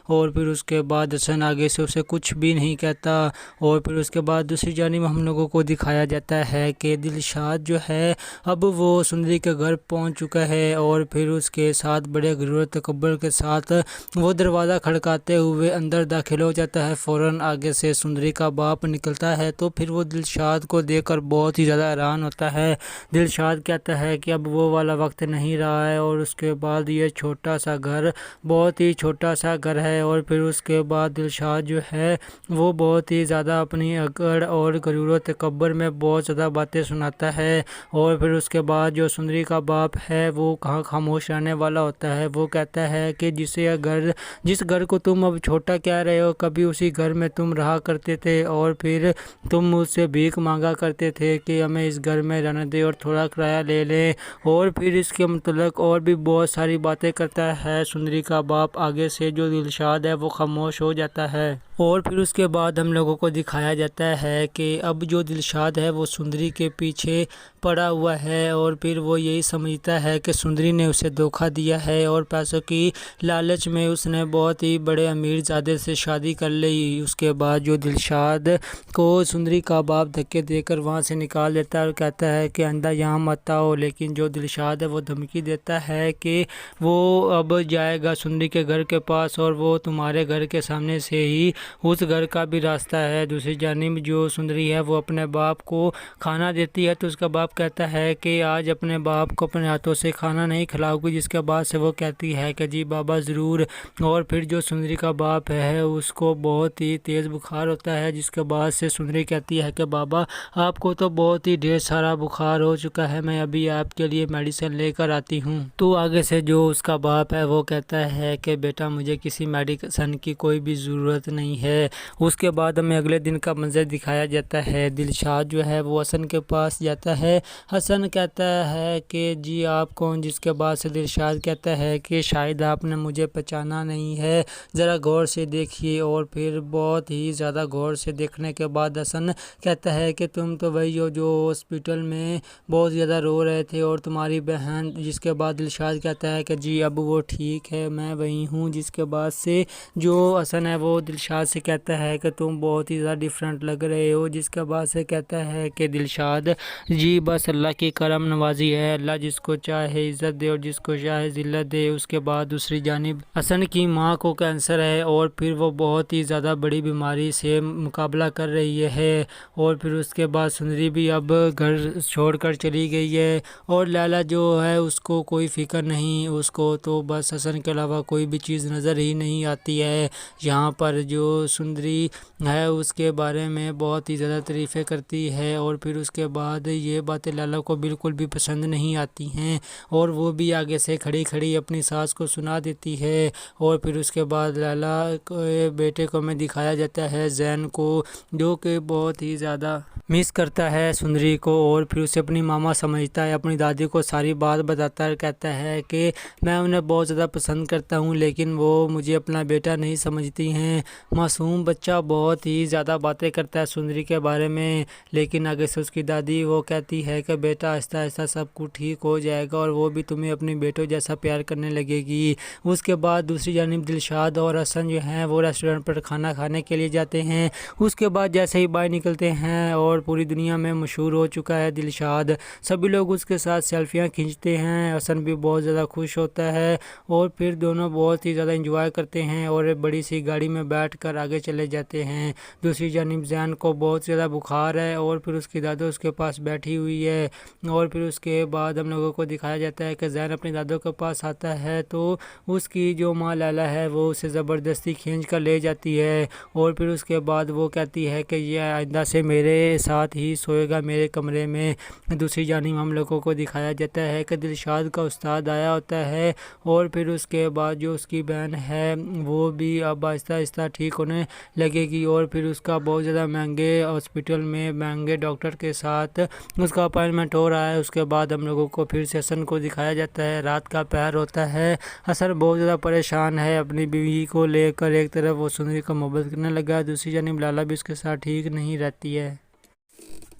और फिर उसके बाद हसन आगे से उसे कुछ भी नहीं कहता। और फिर उसके बाद दूसरी जानिब हम लोगों को दिखाया जाता है कि दिलशाद जो है अब वो सुंदरी के घर पहुंच चुका है और फिर उसके साथ बड़े गुरूर तकब्बुर के साथ वो दरवाज़ा खड़काते हुए अंदर दाखिल हो जाता है। फ़ौरन आगे से सुंदरी का बाप निकलता है तो फिर वो दिलशाद को देखकर बहुत ही ज़्यादा हैरान होता है। दिलशाद कहता है कि अब वो वाला वक्त नहीं रहा है और उसके बाद ये छोटा सा घर बहुत ही छोटा सा घर है। और फिर उसके बाद दिलशाद जो है वो बहुत ही ज़्यादा अपनी अकड़ और गुरूर तकब्बुर में बहुत ज़्यादा बातें सुनाता है। और फिर उसके बाद जो सुंदरी का बाप है वो कहाँ खामोश रहने वाला होता है। वो कहता है कि जिस घर को तुम अब छोटा कह रहे हो, कभी उसी घर में तुम रहा करते थे और फिर तुम मुझसे भीख मांगा करते थे कि हमें इस घर में रहने दे और थोड़ा किराया ले लें। और फिर इसके मतलब और भी बहुत सारी बातें करता है सुंदरी का बाप। आगे से जो दिलशाद है वो खामोश हो जाता है। और फिर उसके बाद हम लोगों को दिखाया जाता है कि अब जो दिलशाद है वो सुंदरी के पीछे पड़ा हुआ है और फिर वो यही समझता है कि सुंदरी ने उसे धोखा दिया है और पैसों की लालच में उसने बहुत ही बड़े अमीरजादे से शादी कर ली। उसके बाद जो दिलशाद को सुंदरी का बाप धक्के देकर वहाँ से निकाल देता है और कहता है कि आइंदा यहाँ मत आओ। लेकिन जो दिलशाद है वो धमकी देता है कि वो अब जाएगा सुंदरी के घर के पास और वो तुम्हारे घर के सामने से ही उस घर का भी रास्ता है। दूसरी जानिब जो सुंदरी है वो अपने बाप को खाना देती है तो उसका बाप कहता है कि आज अपने बाप को अपने हाथों से खाना नहीं खिलाओगी, जिसके बाद से वो कहती है कि जी बाबा ज़रूर। और फिर जो सुंदरी का बाप है उसको बहुत ही तेज़ बुखार होता है, जिसके बाद से सुंदरी कहती है कि बाबा आपको तो बहुत ही ढेर सारा बुखार हो चुका है, मैं अभी आपके लिए मेडिसिन लेकर आती हूँ। तो आगे से जो उसका बाप है वो कहता है कि बेटा मुझे किसी मेडिसिन की कोई भी ज़रूरत नहीं है। उसके बाद हमें अगले दिन का मंजर दिखाया जाता है। दिलशाद जो है वो हसन के पास जाता है। हसन कहता है कि जी आप कौन, जिसके बाद से दिलशाद कहता है कि शायद आपने मुझे पहचाना नहीं है, ज़रा गौर से देखिए। और फिर बहुत ही ज़्यादा गौर से देखने के बाद हसन कहता है कि तुम तो वही हो जो हॉस्पिटल में बहुत ज़्यादा रो रहे थे और तुम्हारी बहन। जिसके बाद दिलशाद कहता है कि जी अब वो ठीक है, मैं वही हूँ। जिसके बाद से जो हसन है वो दिलशाद से कहता है कि तुम बहुत ही ज़्यादा डिफरेंट लग रहे हो। जिसके बाद से कहता है कि दिलशाद जी बस अल्लाह की करम नवाजी है, अल्लाह जिसको चाहे इज़्ज़त दे और जिसको चाहे ज़िल्लत दे। उसके बाद दूसरी जानिब हसन की माँ को कैंसर है और फिर वो बहुत ही ज़्यादा बड़ी बीमारी से मुकाबला कर रही है। और फिर उसके बाद सुंदरी भी अब घर छोड़कर चली गई है और लैला जो है उसको कोई फ़िक्र नहीं, उसको तो बस हसन के अलावा कोई भी चीज़ नज़र ही नहीं आती है। यहाँ पर जो सुंदरी है उसके बारे में बहुत ही ज़्यादा तारीफ़ें करती है और फिर उसके बाद ये बातें लैला को बिल्कुल भी पसंद नहीं आती हैं और वो भी आगे से खड़ी खड़ी अपनी सास को सुना देती है। और फिर उसके बाद लैला के बेटे को हमें दिखाया जाता है ज़ैन को, जो कि बहुत ही ज़्यादा मिस करता है सुंदरी को और फिर उसे अपनी मामा समझता है। अपनी दादी को सारी बात बताता है, कहता है कि मैं उन्हें बहुत ज़्यादा पसंद करता हूँ लेकिन वो मुझे अपना बेटा नहीं समझती हैं। मासूम बच्चा बहुत ही ज़्यादा बातें करता है सुंदरी के बारे में, लेकिन आगे से उसकी दादी वो कहती है कि बेटा आहिस्ता आहिस्ता सब कुछ ठीक हो जाएगा और वो भी तुम्हें अपने बेटों जैसा प्यार करने लगेगी। उसके बाद दूसरी जानिब दिलशाद और हसन जो हैं वो रेस्टोरेंट पर खाना खाने के लिए जाते हैं। उसके बाद जैसे ही बाहर निकलते हैं और पूरी दुनिया में मशहूर हो चुका है दिलशाद, सभी लोग उसके साथ सेल्फियाँ खींचते हैं। हसन भी बहुत ज़्यादा खुश होता है और फिर दोनों बहुत ही ज़्यादा इंजॉय करते हैं और बड़ी सी गाड़ी में बैठ कर लेकर आगे चले जाते हैं। दूसरी जानिब जैन को बहुत ज़्यादा बुखार है और फिर उसकी दादो उसके पास बैठी हुई है। और फिर उसके बाद हम लोगों को दिखाया जाता है कि जैन अपनी दादो के पास आता है तो उसकी जो माँ लैला है वो उसे ज़बरदस्ती खींच कर ले जाती है। और फिर उसके बाद वो कहती है कि ये आइंदा से मेरे साथ ही सोएगा मेरे कमरे में। दूसरी जानिब हम लोगों को दिखाया जाता है कि दिलशाद का उस्ताद आया होता है और फिर उसके बाद जो उसकी बहन है वो भी अब आहिस्ता आहिस्ता ठीक होने लगेगी। और फिर उसका बहुत ज़्यादा महंगे हॉस्पिटल में महंगे डॉक्टर के साथ उसका अपॉइंटमेंट हो रहा है। उसके बाद हम लोगों को फिर से हसन को दिखाया जाता है। रात का पहर होता है। हसन बहुत ज़्यादा परेशान है अपनी बीवी को लेकर। एक तरफ वो सुंदरी का मोहब्बत करने लगा है, दूसरी जानिब लाला भी उसके साथ ठीक नहीं रहती है।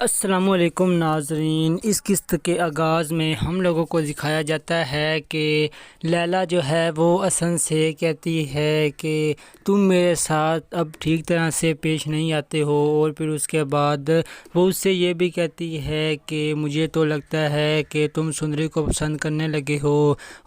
अस्सलामुअलैकुम नाज़रीन, इस किस्त के आगाज़ में हम लोगों को दिखाया जाता है कि लैला जो है वो हसन से कहती है कि तुम मेरे साथ अब ठीक तरह से पेश नहीं आते हो। और फिर उसके बाद वो उससे ये भी कहती है कि मुझे तो लगता है कि तुम सुंदरी को पसंद करने लगे हो।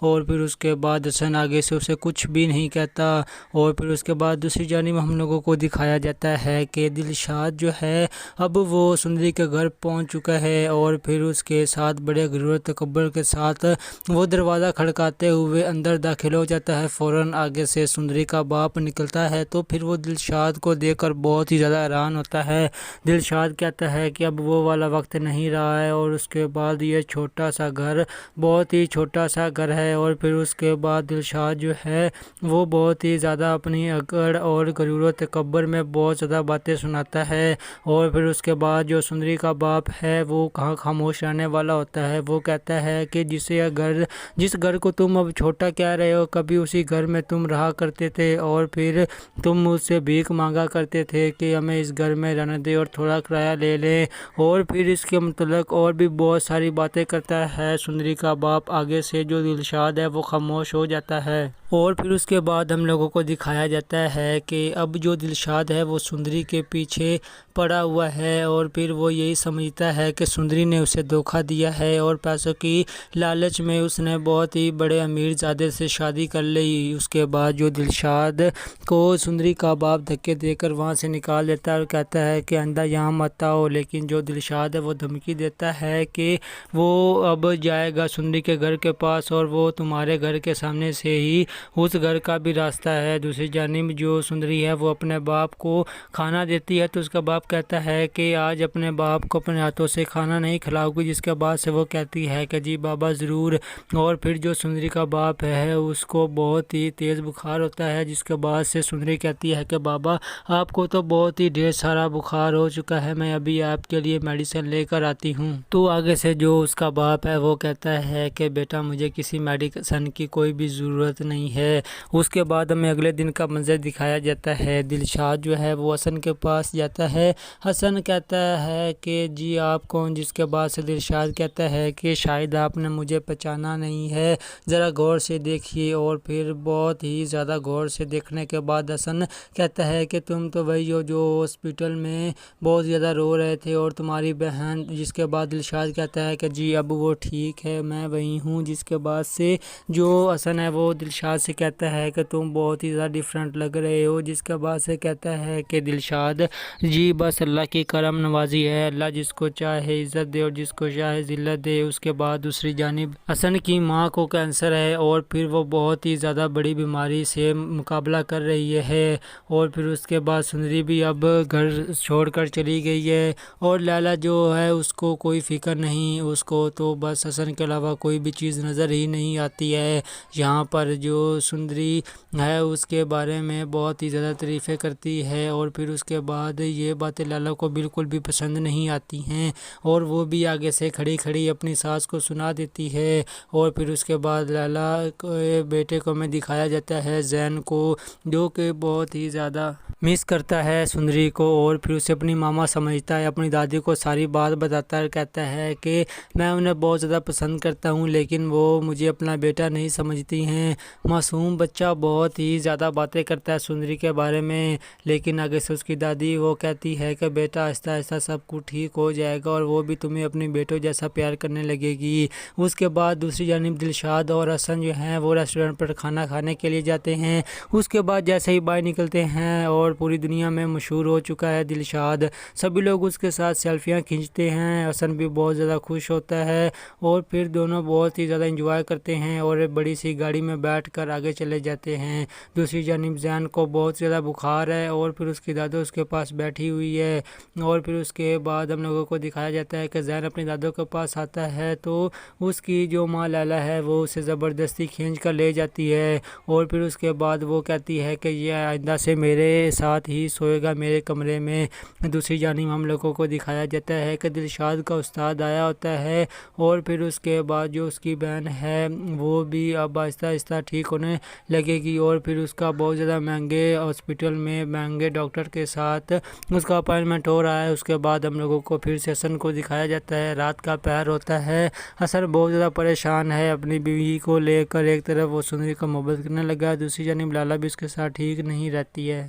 और फिर उसके बाद हसन आगे से उसे कुछ भी नहीं कहता। और फिर उसके बाद दूसरी जानिब हम लोगों को दिखाया जाता है कि दिलशाद जो है अब वो सुंदरी के घर पहुंच चुका है। और फिर उसके साथ बड़े गुरूर तकब्बुर के साथ वो दरवाज़ा खड़काते हुए अंदर दाखिल हो जाता है। फ़ौरन आगे से सुंदरी का बाप निकलता है तो फिर वो दिलशाद को देखकर बहुत ही ज़्यादा हैरान होता है। दिलशाद कहता है कि अब वो वाला वक्त नहीं रहा है। और उसके बाद ये छोटा सा घर बहुत ही छोटा सा घर है। और फिर उसके बाद दिलशाद जो है वो बहुत ही ज़्यादा अपनी अकड़ और गुरूर तकब्बुर में बहुत ज़्यादा बातें सुनाता है। और फिर उसके बाद जो सुंदरी का बाप है वो कहाँ खामोश रहने वाला होता है। वो कहता है कि जिस घर को तुम अब छोटा कह रहे हो, कभी उसी घर में तुम रहा करते थे और फिर तुम मुझसे भीख मांगा करते थे कि हमें इस घर में रहने दे और थोड़ा किराया ले लें। और फिर इसके मतलब और भी बहुत सारी बातें करता है सुंदरी का बाप। आगे से जो दिलशाद है वो खामोश हो जाता है। और फिर उसके बाद हम लोगों को दिखाया जाता है कि अब जो दिलशाद है वो सुंदरी के पीछे पड़ा हुआ है। और फिर वो यही समझता है कि सुंदरी ने उसे धोखा दिया है और पैसों की लालच में उसने बहुत ही बड़े अमीरजादे से शादी कर ली। उसके बाद जो दिलशाद को सुंदरी का बाप धक्के देकर वहाँ से निकाल देता है और कहता है कि आइंदा यहाँ मत आओ। लेकिन जो दिलशाद है वो धमकी देता है कि वो अब जाएगा सुंदरी के घर के पास और वो तुम्हारे घर के सामने से ही उस घर का भी रास्ता है। दूसरी जानिब जो सुंदरी है वो अपने बाप को खाना देती है तो उसका बाप कहता है कि आज अपने बाप को अपने हाथों से खाना नहीं खिलाओगी। जिसके बाद से वो कहती है कि जी बाबा ज़रूर। और फिर जो सुंदरी का बाप है उसको बहुत ही तेज़ बुखार होता है। जिसके बाद से सुंदरी कहती है कि बाबा आपको तो बहुत ही ढेर सारा बुखार हो चुका है, मैं अभी आपके लिए मेडिसिन लेकर आती हूँ। तो आगे से जो उसका बाप है वो कहता है कि बेटा मुझे किसी मेडिसिन की कोई भी ज़रूरत नहीं है। उसके बाद हमें अगले दिन का मंजर दिखाया जाता है। दिलशाद जो है वो हसन के पास जाता है। हसन कहता है कि जी आप कौन। जिसके बाद से दिलशाद कहता है कि शायद आपने मुझे पहचाना नहीं है, ज़रा गौर से देखिए। और फिर बहुत ही ज़्यादा गौर से देखने के बाद हसन कहता है कि तुम तो वही हो जो हॉस्पिटल में बहुत ज़्यादा रो रहे थे और तुम्हारी बहन। जिसके बाद दिलशाद कहता है कि जी अब वो ठीक है, मैं वही हूँ। जिसके बाद से जो हसन है वो दिलशाद से कहता है कि तुम बहुत ही ज़्यादा डिफरेंट लग रहे हो। जिसके बाद से कहता है कि दिलशाद जी बस अल्लाह की करम नवाजी है, अल्लाह जिसको चाहे इज़्ज़त दे और जिसको चाहे ज़िल्लत दे। उसके बाद दूसरी जानिब हसन की माँ को कैंसर है और फिर वो बहुत ही ज़्यादा बड़ी बीमारी से मुकाबला कर रही है। और फिर उसके बाद सुंदरी भी अब घर छोड़कर चली गई है और लैला जो है उसको कोई फ़िक्र नहीं, उसको तो बस हसन के अलावा कोई भी चीज़ नज़र ही नहीं आती है। यहाँ पर जो सुंदरी है उसके बारे में बहुत ही ज़्यादा तारीफ़ें करती है। और फिर उसके बाद ये बातें लैला को बिल्कुल भी पसंद नहीं आती हैं और वो भी आगे से खड़ी खड़ी अपनी सास को सुना देती है। और फिर उसके बाद लैला के बेटे को में दिखाया जाता है जैन को, जो कि बहुत ही ज़्यादा मिस करता है सुंदरी को। और फिर उसे अपनी मामा समझता है, अपनी दादी को सारी बात बताता है, कहता है कि मैं उन्हें बहुत ज़्यादा पसंद करता हूँ लेकिन वो मुझे अपना बेटा नहीं समझती हैं। मासूम बच्चा बहुत ही ज़्यादा बातें करता है सुंदरी के बारे में। लेकिन आगे से उसकी दादी वो कहती है कि बेटा आहिस्ता आहिस्ता सब कुछ ठीक हो जाएगा और वो भी तुम्हें अपने बेटों जैसा प्यार करने लगेगी। उसके बाद दूसरी जानिब दिलशाद और हसन जो हैं वो रेस्टोरेंट पर खाना खाने के लिए जाते हैं। उसके बाद जैसे ही बाहर निकलते हैं और पूरी दुनिया में मशहूर हो चुका है दिलशाद, सभी लोग उसके साथ सेल्फियाँ खींचते हैं। हसन भी बहुत ज़्यादा खुश होता है और फिर दोनों बहुत ही ज़्यादा इंजॉय करते हैं और एक बड़ी सी गाड़ी में बैठकर आगे चले जाते हैं। दूसरी जानिब जैन को बहुत ज़्यादा बुखार है और फिर उसकी दादो उसके पास बैठी हुई है और फिर उसके बाद हम लोगों को दिखाया जाता है कि जैन अपनी दादो के पास आता है तो उसकी जो माँ लैला है वो उसे ज़बरदस्ती खींच कर ले जाती है और फिर उसके बाद वो कहती है कि ये आइंदा से मेरे साथ ही सोएगा मेरे कमरे में। दूसरी जानिब हम लोगों को दिखाया जाता है कि दिलशाद का उस्ताद आया होता है और फिर उसके बाद जो उसकी बहन है वो भी अब आहिस्ता आहिस्ता ठीक होने लगेगी और फिर उसका बहुत ज़्यादा महंगे हॉस्पिटल में महंगे डॉक्टर के साथ उसका अपॉइंटमेंट हो रहा है। उसके बाद हम लोगों को फिर से हसन को दिखाया जाता है। रात का पहर होता है। हसन बहुत ज़्यादा परेशान है अपनी बीवी को लेकर। एक तरफ वो सुंदरी का मोहब्बत करने लगा है, दूसरी जानिब लाला भी उसके साथ ठीक नहीं रहती है।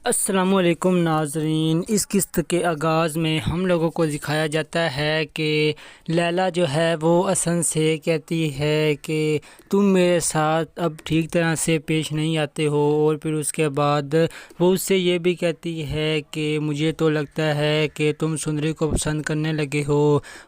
अस्सलामुअलैकुम नाज़रीन, इस किस्त के आगाज़ में हम लोगों को दिखाया जाता है कि लैला जो है वो हसन से कहती है कि तुम मेरे साथ अब ठीक तरह से पेश नहीं आते हो और फिर उसके बाद वो उससे ये भी कहती है कि मुझे तो लगता है कि तुम सुंदरी को पसंद करने लगे हो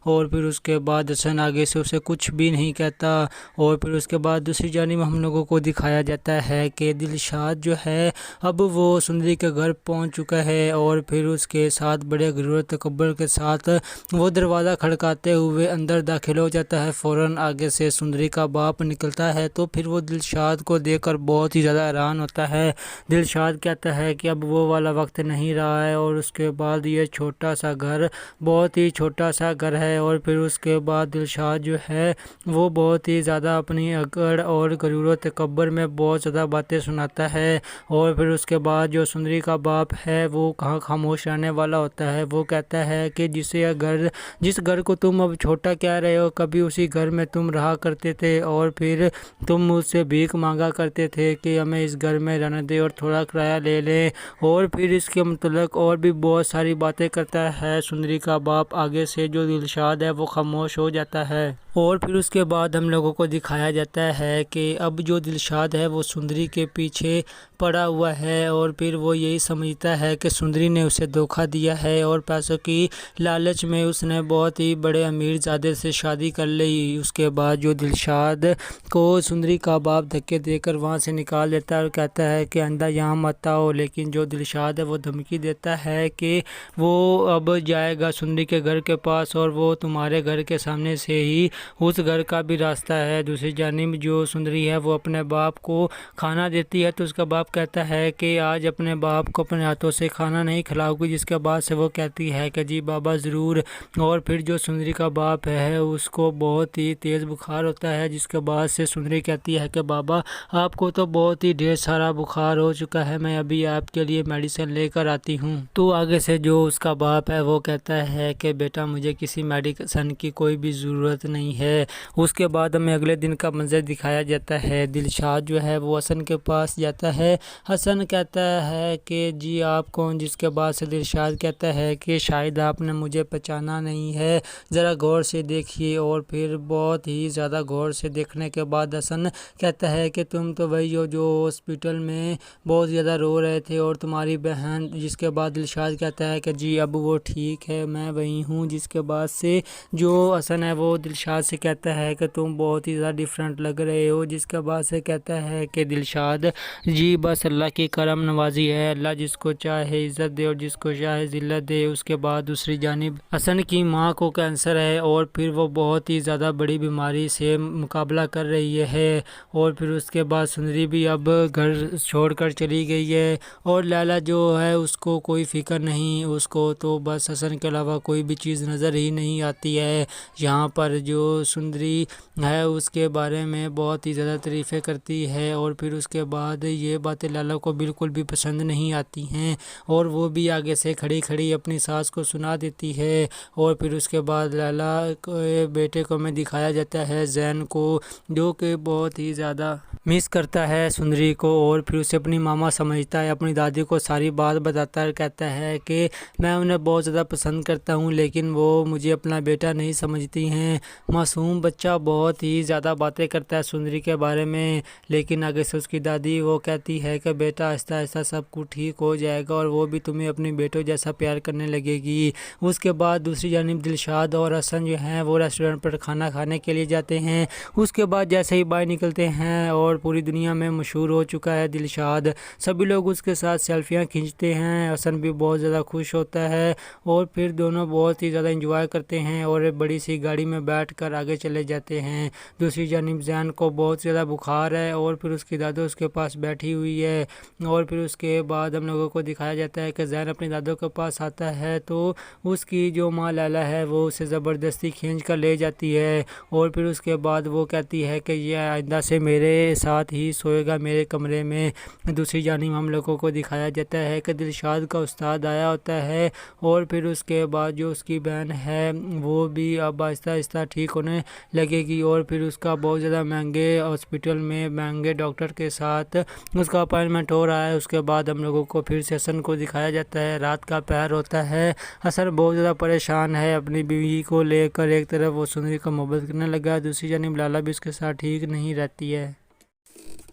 और फिर उसके बाद हसन आगे से उसे कुछ भी नहीं कहता। और फिर उसके बाद दूसरी जानिब हम लोगों को दिखाया जाता है कि दिलशाद जो है अब वो सुंदरी के घर पहुंच चुका है और फिर उसके साथ बड़े गुरूर तकब्बुर के साथ वो दरवाज़ा खड़काते हुए अंदर दाखिल हो जाता है। फ़ौरन आगे से सुंदरी का बाप निकलता है तो फिर वो दिलशाद को देखकर बहुत ही ज़्यादा हैरान होता है। दिलशाद कहता है कि अब वो वाला वक्त नहीं रहा है और उसके बाद ये छोटा सा घर बहुत ही छोटा सा घर है। और फिर उसके बाद दिलशाद जो है वो बहुत ही ज़्यादा अपनी अकड़ और गुरूर तकब्बुर में बहुत ज़्यादा बातें सुनाता है। और फिर उसके बाद जो सुंदरी का बाप है वो कहाँ खामोश रहने वाला होता है। वो कहता है कि जिस घर को तुम अब छोटा कह रहे हो, कभी उसी घर में तुम रहा करते थे और फिर तुम मुझसे भीख मांगा करते थे कि हमें इस घर में रहने दे और थोड़ा किराया ले लें। और फिर इसके मतलब और भी बहुत सारी बातें करता है सुंदरी का बाप। आगे से जो दिलशाद है वो खामोश हो जाता है। और फिर उसके बाद हम लोगों को दिखाया जाता है कि अब जो दिलशाद है वो सुंदरी के पीछे पड़ा हुआ है और फिर वो यही समझता है कि सुंदरी ने उसे धोखा दिया है और पैसों की लालच में उसने बहुत ही बड़े अमीरजादे से शादी कर ली। उसके बाद जो दिलशाद को सुंदरी का बाप धक्के देकर वहाँ से निकाल देता है और कहता है कि आइंदा यहाँ मत आओ। लेकिन जो दिलशाद है वो धमकी देता है कि वो अब जाएगा सुंदरी के घर के पास और वो तुम्हारे घर के सामने से ही उस घर का भी रास्ता है। दूसरी जानिब जो सुंदरी है वो अपने बाप को खाना देती है तो उसका बाप कहता है कि आज अपने बाप को अपने हाथों से खाना नहीं खिलाओगी, जिसके बाद से वो कहती है कि जी बाबा ज़रूर। और फिर जो सुंदरी का बाप है उसको बहुत ही तेज़ बुखार होता है, जिसके बाद से सुंदरी कहती है कि बाबा आपको तो बहुत ही ढेर सारा बुखार हो चुका है, मैं अभी आपके लिए मेडिसिन लेकर आती हूँ। तो आगे से जो उसका बाप है वो कहता है कि बेटा मुझे किसी मेडिसिन की कोई भी ज़रूरत नहीं है। उसके बाद हमें अगले दिन का मंजर दिखाया जाता है। दिलशाद जो है वो हसन के पास जाता है। हसन कहता है कि जी आप कौन, जिसके बाद से दिलशाद कहता है कि शायद आपने मुझे पहचाना नहीं है, ज़रा गौर से देखिए। और फिर बहुत ही ज़्यादा गौर से देखने के बाद हसन कहता है कि तुम तो वही हो जो हॉस्पिटल में बहुत ज़्यादा रो रहे थे और तुम्हारी बहन। जिसके बाद दिलशाद कहता है कि जी अब वो ठीक है, मैं वही हूँ। जिसके बाद से जो हसन है वो दिलशाद से कहता है कि तुम बहुत ही ज़्यादा डिफरेंट लग रहे हो। जिसके बाद से कहता है कि दिलशाद जी बस अल्लाह की करम नवाजी है, अल्लाह जिसको चाहे इज़्ज़त दे और जिसको चाहे ज़िल्लत दे। उसके बाद दूसरी जानिब हसन की माँ को कैंसर है और फिर वो बहुत ही ज़्यादा बड़ी बीमारी से मुकाबला कर रही है। और फिर उसके बाद सुंदरी भी अब घर छोड़कर चली गई है और लैला जो है उसको कोई फ़िक्र नहीं, उसको तो बस हसन के अलावा कोई भी चीज़ नज़र ही नहीं आती है। यहाँ पर जो सुंदरी है उसके बारे में बहुत ही ज़्यादा तारीफ़ें करती है और फिर उसके बाद ये बातें लैला को बिल्कुल भी पसंद नहीं आती हैं और वो भी आगे से खड़ी खड़ी अपनी सास को सुना देती है। और फिर उसके बाद लैला के बेटे को में दिखाया जाता है जैन को, जो कि बहुत ही ज़्यादा मिस करता है सुंदरी को और फिर उसे अपनी मामा समझता है। अपनी दादी को सारी बात बताता है, कहता है कि मैं उन्हें बहुत ज़्यादा पसंद करता हूँ लेकिन वो मुझे अपना बेटा नहीं समझती हैं। मासूम बच्चा बहुत ही ज़्यादा बातें करता है सुंदरी के बारे में, लेकिन आगे से उसकी दादी वो कहती है कि बेटा आहिस्ता आहिस्ता सब कुछ ठीक हो जाएगा और वो भी तुम्हें अपने बेटों जैसा प्यार करने लगेगी। उसके बाद दूसरी जानिब दिलशाद और हसन जो हैं वो रेस्टोरेंट पर खाना खाने के लिए जाते हैं। उसके बाद जैसे ही बाहर निकलते हैं और पूरी दुनिया में मशहूर हो चुका है दिलशाद, सभी लोग उसके साथ सेल्फियां खींचते हैं। हसन भी बहुत ज़्यादा खुश होता है और फिर दोनों बहुत ही ज़्यादा एंजॉय करते हैं और एक बड़ी सी गाड़ी में बैठकर आगे चले जाते हैं। दूसरी जानिब जैन को बहुत ज़्यादा बुखार है और फिर उसकी दादो उसके पास बैठी हुई है और फिर उसके बाद हम लोगों को दिखाया जाता है कि जैन अपनी दादो के पास आता है तो उसकी जो माँ लैला है वो उसे ज़बरदस्ती खींच कर ले जाती है और फिर उसके बाद वो कहती है कि यह आइंदा से मेरे साथ ही सोएगा मेरे कमरे में। दूसरी जानिब हम लोगों को दिखाया जाता है कि दिलशाद का उस्ताद आया होता है और फिर उसके बाद जो उसकी बहन है वो भी अब आहिस्ता आहिस्ता ठीक होने लगेगी और फिर उसका बहुत ज़्यादा महंगे हॉस्पिटल में महंगे डॉक्टर के साथ उसका अपॉइंटमेंट हो रहा है। उसके बाद हम लोगों को फिर से हसन को दिखाया जाता है। रात का पहर होता है। हसन बहुत ज़्यादा परेशान है अपनी बीवी को लेकर। एक तरफ वो सुंदरी का मोहब्बत करने लगा है, दूसरी जानिब लाला भी उसके साथ ठीक नहीं रहती है।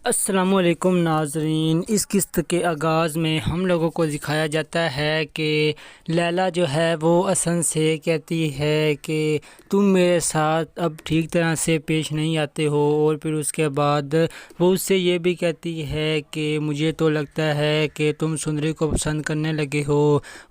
अस्सलामुअलैकुम नाज़रीन, इस किस्त के आगाज़ में हम लोगों को दिखाया जाता है कि लैला जो है वो हसन से कहती है कि तुम मेरे साथ अब ठीक तरह से पेश नहीं आते हो और फिर उसके बाद वो उससे ये भी कहती है कि मुझे तो लगता है कि तुम सुंदरी को पसंद करने लगे हो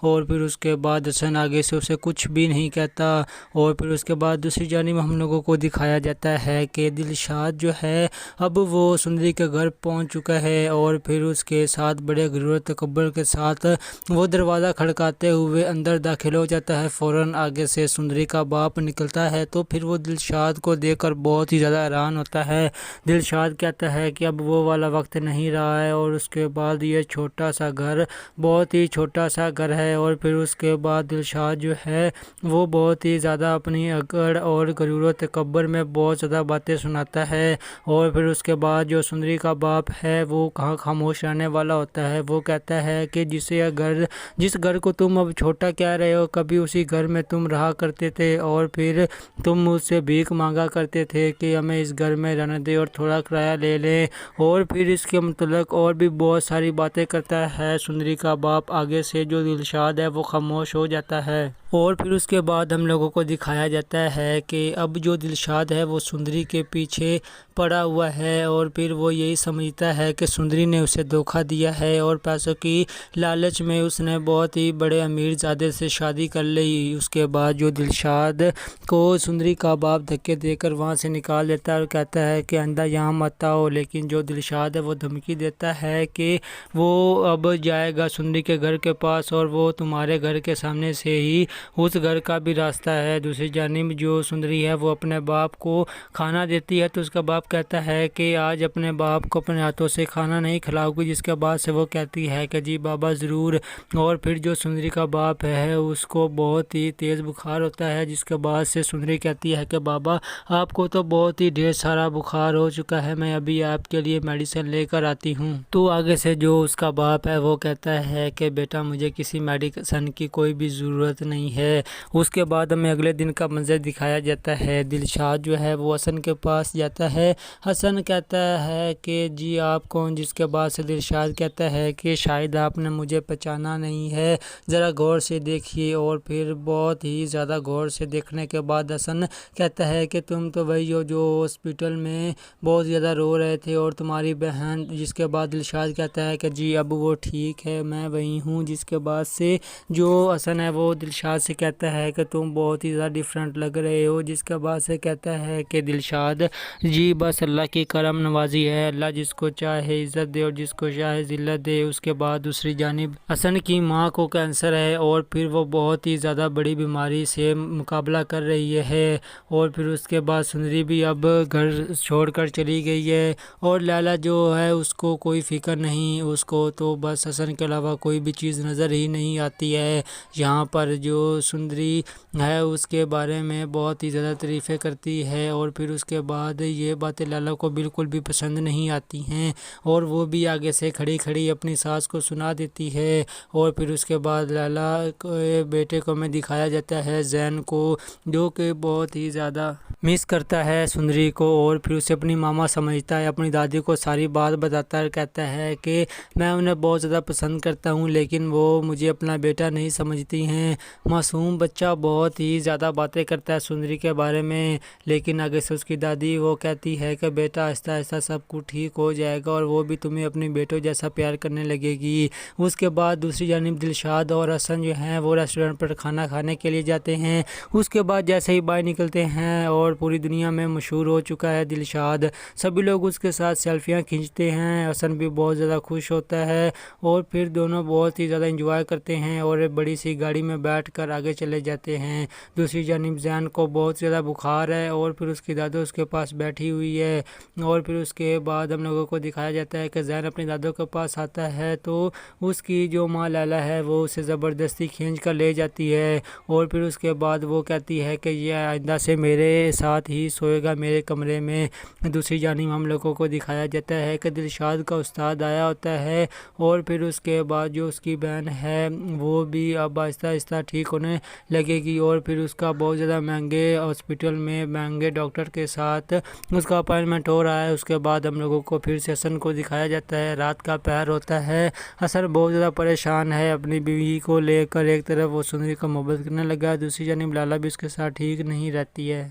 और फिर उसके बाद हसन आगे से उसे कुछ भी नहीं कहता। और फिर उसके बाद दूसरी जानिब हम लोगों को दिखाया जाता है कि दिलशाद जो है अब वो सुंदरी के घर पहुंच चुका है और फिर उसके साथ बड़े गुरूर तकब्बुर के साथ वो दरवाज़ा खड़काते हुए अंदर दाखिल हो जाता है। फ़ौरन आगे से सुंदरी का बाप निकलता है तो फिर वो दिलशाद को देखकर बहुत ही ज़्यादा हैरान होता है। दिलशाद कहता है कि अब वो वाला वक्त नहीं रहा है और उसके बाद ये छोटा सा घर बहुत ही छोटा सा घर है। और फिर उसके बाद दिलशाद जो है वो बहुत ही ज़्यादा अपनी अकड़ और गुरूर तकब्बुर में बहुत ज़्यादा बातें सुनाता है। और फिर उसके बाद जो सुंदरी का बाप है वो कहाँ खामोश रहने वाला होता है। वो कहता है कि जिस घर को तुम अब छोटा कह रहे हो, कभी उसी घर में तुम रहा करते थे और फिर तुम मुझसे भीख मांगा करते थे कि हमें इस घर में रहने दे और थोड़ा किराया ले लें। और फिर इसके मतलब और भी बहुत सारी बातें करता है सुंदरी का बाप। आगे से जो दिलशाद है वो खामोश हो जाता है। और फिर उसके बाद हम लोगों को दिखाया जाता है कि अब जो दिलशाद है वो सुंदरी के पीछे पड़ा हुआ है और फिर वो यही समझता है कि सुंदरी ने उसे धोखा दिया है और पैसों की लालच में उसने बहुत ही बड़े अमीरजादे से शादी कर ली। उसके बाद जो दिलशाद को सुंदरी का बाप धक्के देकर वहाँ से निकाल देता है और कहता है कि आइंदा यहाँ मत आओ। लेकिन जो दिलशाद है वो धमकी देता है कि वो अब जाएगा सुंदरी के घर के पास और वो तुम्हारे घर के सामने से ही उस घर का भी रास्ता है। दूसरी जानिब जो सुंदरी है वो अपने बाप को खाना देती है तो उसका बाप कहता है कि आज अपने बाप को अपने हाथों से खाना नहीं खिलाओगी, जिसके बाद से वो कहती है कि जी बाबा ज़रूर। और फिर जो सुंदरी का बाप है उसको बहुत ही तेज़ बुखार होता है, जिसके बाद से सुंदरी कहती है कि बाबा आपको तो बहुत ही ढेर सारा बुखार हो चुका है, मैं अभी आपके लिए मेडिसिन लेकर आती हूँ। तो आगे से जो उसका बाप है वो कहता है कि बेटा मुझे किसी मेडिसिन की कोई भी ज़रूरत नहीं है। उसके बाद हमें अगले दिन का मंजर दिखाया जाता है। दिलशाद जो है वो हसन के पास जाता है। हसन कहता है कि जी आप कौन, जिसके बाद से दिलशाद कहता है कि शायद आपने मुझे पहचाना नहीं है, ज़रा गौर से देखिए। और फिर बहुत ही ज़्यादा गौर से देखने के बाद हसन कहता है कि तुम तो वही हो जो हॉस्पिटल में बहुत ज़्यादा रो रहे थे और तुम्हारी बहन। जिसके बाद दिलशाद कहता है कि जी अब वो ठीक है, मैं वही हूँ। जिसके बाद से जो हसन है वो दिलशाद से कहता है कि तुम बहुत ही ज़्यादा डिफरेंट लग रहे हो। जिसके बाद से कहता है कि दिलशाद जी बस अल्लाह की करम नवाजी है, अल्लाह जिसको चाहे इज़्ज़त दे और जिसको चाहे ज़िल्लत दे। उसके बाद दूसरी जानिब हसन की माँ को कैंसर है और फिर वो बहुत ही ज़्यादा बड़ी बीमारी से मुकाबला कर रही है। और फिर उसके बाद सुंदरी भी अब घर छोड़कर चली गई है और लैला जो है उसको कोई फ़िक्र नहीं, उसको तो बस हसन के अलावा कोई भी चीज़ नज़र ही नहीं आती है। यहाँ पर जो सुंदरी है उसके बारे में बहुत ही ज़्यादा तारीफ़ें करती है और फिर उसके बाद ये बातें लैला को बिल्कुल भी पसंद नहीं नहीं आती हैं और वो भी आगे से खड़ी खड़ी अपनी सास को सुना देती है। और फिर उसके बाद लैला के बेटे को में दिखाया जाता है जैन को, जो कि बहुत ही ज़्यादा मिस करता है सुंदरी को और फिर उसे अपनी मामा समझता है, अपनी दादी को सारी बात बताता है, कहता है कि मैं उन्हें बहुत ज़्यादा पसंद करता हूँ लेकिन वो मुझे अपना बेटा नहीं समझती हैं। मासूम बच्चा बहुत ही ज़्यादा बातें करता है सुंदरी के बारे में, लेकिन आगे से उसकी दादी वो कहती है कि बेटा आहिस्ता आहिस्ता सब कुछ ठीक हो जाएगा और वो भी तुम्हें अपने बेटों जैसा प्यार करने लगेगी। उसके बाद दूसरी जानिब दिलशाद और हसन जो हैं वो रेस्टोरेंट पर खाना खाने के लिए जाते हैं। उसके बाद जैसे ही बाहर निकलते हैं और पूरी दुनिया में मशहूर हो चुका है दिलशाद, सभी लोग उसके साथ सेल्फियां खींचते हैं। हसन भी बहुत ज़्यादा खुश होता है और फिर दोनों बहुत ही ज़्यादा एंजॉय करते हैं और एक बड़ी सी गाड़ी में बैठकर आगे चले जाते हैं। दूसरी जानिब जैन को बहुत ज़्यादा बुखार है और फिर उसकी दादो उसके पास बैठी हुई है और फिर उसके बाद हम लोगों को दिखाया जाता है कि जैन अपनी दादो के पास आता है तो उसकी जो माँ लैला है वो उसे ज़बरदस्ती खींच कर ले जाती है और फिर उसके बाद वो कहती है कि यह आइंदा से मेरे साथ ही सोएगा मेरे कमरे में। दूसरी जानिब हम लोगों को दिखाया जाता है कि दिलशाद का उस्ताद आया होता है और फिर उसके बाद जो उसकी बहन है वो भी अब आहिस्ता आहिस्ता ठीक होने लगेगी और फिर उसका बहुत ज़्यादा महंगे हॉस्पिटल में महंगे डॉक्टर के साथ उसका अपॉइंटमेंट हो रहा है। उसके बाद हम लोगों को फिर से हसन को दिखाया जाता है, रात का पहर होता है। हसन बहुत ज़्यादा परेशान है अपनी बीवी को लेकर, एक तरफ वो सुंदरी का मोहब्बत करने लगा है, दूसरी जानिब लाला भी उसके साथ ठीक नहीं रहती है।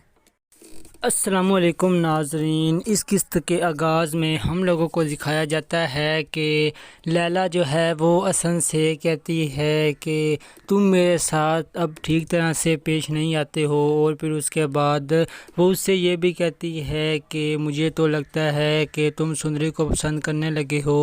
अस्सलामुअलैकुम नाजरीन, इस किस्त के आगाज़ में हम लोगों को दिखाया जाता है कि लैला जो है वो हसन से कहती है कि तुम मेरे साथ अब ठीक तरह से पेश नहीं आते हो और फिर उसके बाद वो उससे ये भी कहती है कि मुझे तो लगता है कि तुम सुंदरी को पसंद करने लगे हो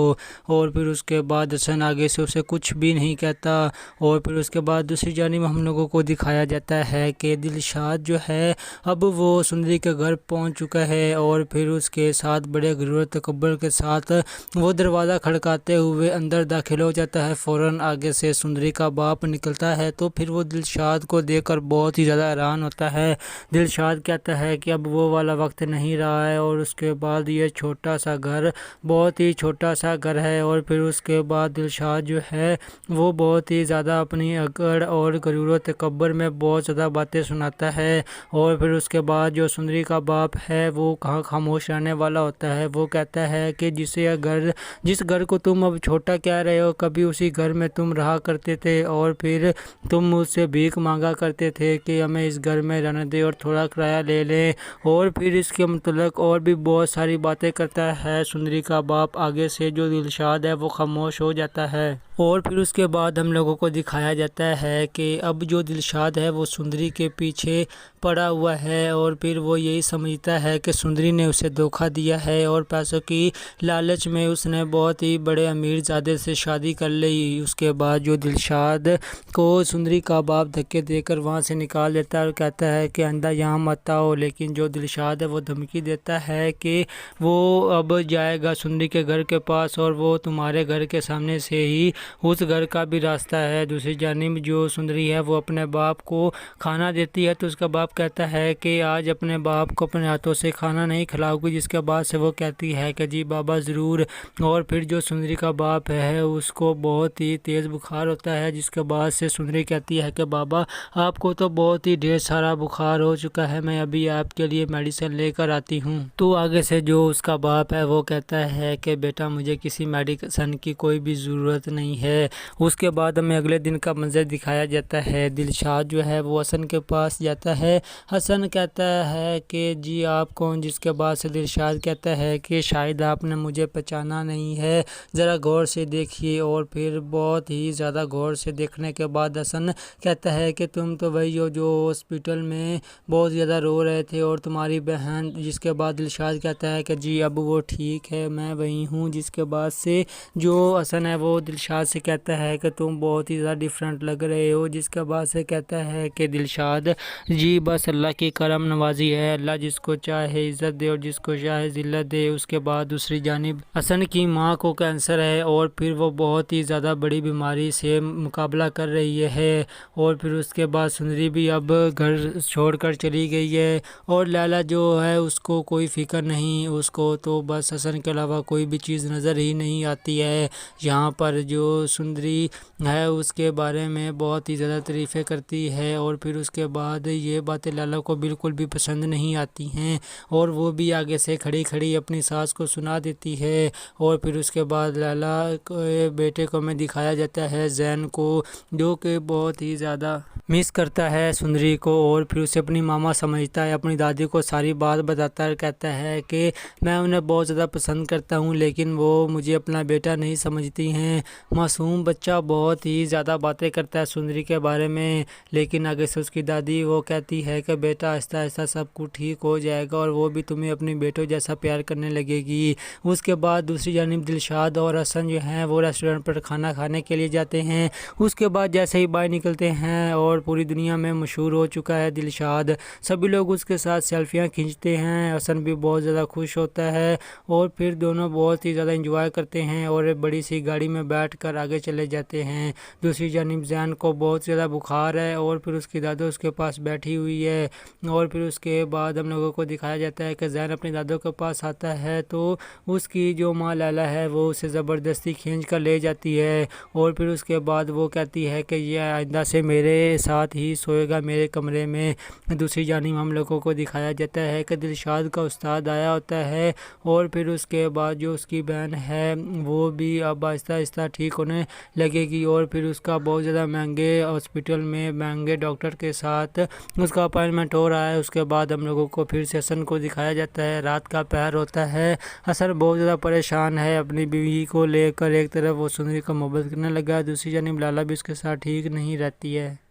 और फिर उसके बाद हसन आगे से उसे कुछ भी नहीं कहता। और फिर उसके बाद दूसरी जानिब हम लोगों को दिखाया जाता है कि दिलशाद जो है अब वो सुंदरी के घर पहुंच चुका है और फिर उसके साथ बड़े गुरूर तकब्बुर के साथ वो दरवाज़ा खड़काते हुए अंदर दाखिल हो जाता है। फ़ौरन आगे से सुंदरी का बाप निकलता है तो फिर वो दिलशाद को देखकर बहुत ही ज़्यादा हैरान होता है। दिलशाद कहता है कि अब वो वाला वक्त नहीं रहा है और उसके बाद ये छोटा सा घर बहुत ही छोटा सा घर है और फिर उसके बाद दिलशाद जो है वो बहुत ही ज़्यादा अपनी अकड़ और गुरूर तकब्बुर में बहुत ज़्यादा बातें सुनाता है। और फिर उसके बाद जो सुंदरी का बाप है वो कहाँ खामोश रहने वाला होता है। वो कहता है कि जिस घर को तुम अब छोटा कह रहे हो, कभी उसी घर में तुम रहा करते थे और फिर तुम मुझसे भीख मांगा करते थे कि हमें इस घर में रहने दे और थोड़ा किराया ले लें। और फिर इसके मतलब और भी बहुत सारी बातें करता है सुंदरी का बाप। आगे से जो दिलशाद है वो खामोश हो जाता है और फिर उसके बाद हम लोगों को दिखाया जाता है कि अब जो दिलशाद है वो सुंदरी के पीछे पड़ा हुआ है और फिर वो यही समझता है कि सुंदरी ने उसे धोखा दिया है और पैसों की लालच में उसने बहुत ही बड़े अमीरजादे से शादी कर ली। उसके बाद जो दिलशाद को सुंदरी का बाप धक्के देकर वहाँ से निकाल देता है और कहता है कि आइंदा यहाँ मत आओ, लेकिन जो दिलशाद है वो धमकी देता है कि वो अब जाएगा सुंदरी के घर के पास और वो तुम्हारे घर के सामने से ही उस घर का भी रास्ता है। दूसरी जानिब जो सुंदरी है वो अपने बाप को खाना देती है तो उसका बाप कहता है कि आज अपने बाप को अपने हाथों से खाना नहीं खिलाओगी, जिसके बाद से वो कहती है कि जी बाबा ज़रूर। और फिर जो सुंदरी का बाप है उसको बहुत ही तेज़ बुखार होता है, जिसके बाद से सुंदरी कहती है कि बाबा आपको तो बहुत ही ढेर सारा बुखार हो चुका है, मैं अभी आपके लिए मेडिसिन लेकर आती हूँ। तो आगे से जो उसका बाप है वो कहता है कि बेटा मुझे किसी मेडिसिन की कोई भी ज़रूरत नहीं है। उसके बाद हमें अगले दिन का मंजर दिखाया जाता है। दिलशाद जो है वो हसन के पास जाता है। हसन कहता है कि जी आप कौन, जिसके बाद से दिलशाद कहता है कि शायद आपने मुझे पहचाना नहीं है, ज़रा गौर से देखिए। और फिर बहुत ही ज़्यादा गौर से देखने के बाद हसन कहता है कि तुम तो वही हो जो हॉस्पिटल में बहुत ज़्यादा रो रहे थे और तुम्हारी बहन। जिसके बाद दिलशाद कहता है कि जी अब वो ठीक है, मैं वही हूँ। जिसके बाद से जो हसन है वो दिलशाद बाद से कहता है कि तुम बहुत ही ज़्यादा डिफरेंट लग रहे हो, जिसके बाद से कहता है कि दिलशाद जी बस अल्लाह की करम नवाजी है, अल्लाह जिसको चाहे इज़्ज़त दे और जिसको चाहे ज़िल्लत दे। उसके बाद दूसरी जानिब हसन की माँ को कैंसर है और फिर वो बहुत ही ज़्यादा बड़ी बीमारी से मुकाबला कर रही है। और फिर उसके बाद सुंदरी भी अब घर छोड़कर चली गई है और लैला जो है उसको कोई फ़िक्र नहीं, उसको तो बस हसन के अलावा कोई भी चीज़ नज़र ही नहीं आती है। यहाँ पर जो सुंदरी है उसके बारे में बहुत ही ज़्यादा तारीफ़ें करती है और फिर उसके बाद ये बातें लैला को बिल्कुल भी पसंद नहीं आती हैं और वो भी आगे से खड़ी खड़ी अपनी सास को सुना देती है। और फिर उसके बाद लैला के बेटे को में दिखाया जाता है जैन को, जो कि बहुत ही ज़्यादा मिस करता है सुंदरी को और फिर उसे अपनी मामा समझता है, अपनी दादी को सारी बात बताता है, कहता है कि मैं उन्हें बहुत ज़्यादा पसंद करता हूँ लेकिन वो मुझे अपना बेटा नहीं समझती हैं। मासूम बच्चा बहुत ही ज़्यादा बातें करता है सुंदरी के बारे में, लेकिन आगे से उसकी दादी वो कहती है कि बेटा आहिस्ता आहिस्ता सब कुछ ठीक हो जाएगा और वो भी तुम्हें अपने बेटों जैसा प्यार करने लगेगी। उसके बाद दूसरी जानिब दिलशाद और हसन जो हैं वो रेस्टोरेंट पर खाना खाने के लिए जाते हैं। उसके बाद जैसे ही बाहर निकलते हैं और पूरी दुनिया में मशहूर हो चुका है दिलशाद, सभी लोग उसके साथ सेल्फियाँ खींचते हैं। हसन भी बहुत ज़्यादा खुश होता है और फिर दोनों बहुत ही ज़्यादा एंजॉय करते हैं और एक बड़ी सी गाड़ी में बैठकर आगे चले जाते हैं। दूसरी जानिब जैन को बहुत ज़्यादा बुखार है और फिर उसकी दादो उसके पास बैठी हुई है और फिर उसके बाद हम लोगों को दिखाया जाता है कि जैन अपनी दादो के पास आता है तो उसकी जो माँ लैला है वो उसे ज़बरदस्ती खींच कर ले जाती है और फिर उसके बाद वो कहती है कि यह आइंदा से मेरे साथ ही सोएगा मेरे कमरे में। दूसरी जानिब हम लोगों को दिखाया जाता है कि दिलशाद का उस्ताद आया होता है और फिर उसके बाद जो उसकी बहन है वो भी अब आहिस्ता आहिस्ता ठीक होने लगेगी और फिर उसका बहुत ज़्यादा महंगे हॉस्पिटल में महंगे डॉक्टर के साथ उसका अपॉइंटमेंट हो रहा है। उसके बाद हम लोगों को फिर से हसन को दिखाया जाता है, रात का पहर होता है। हसन बहुत ज़्यादा परेशान है अपनी बीवी को लेकर, एक तरफ वो सुंदरी का मोहब्बत करने लगा है, दूसरी जानिब लैला भी उसके साथ ठीक नहीं रहती है।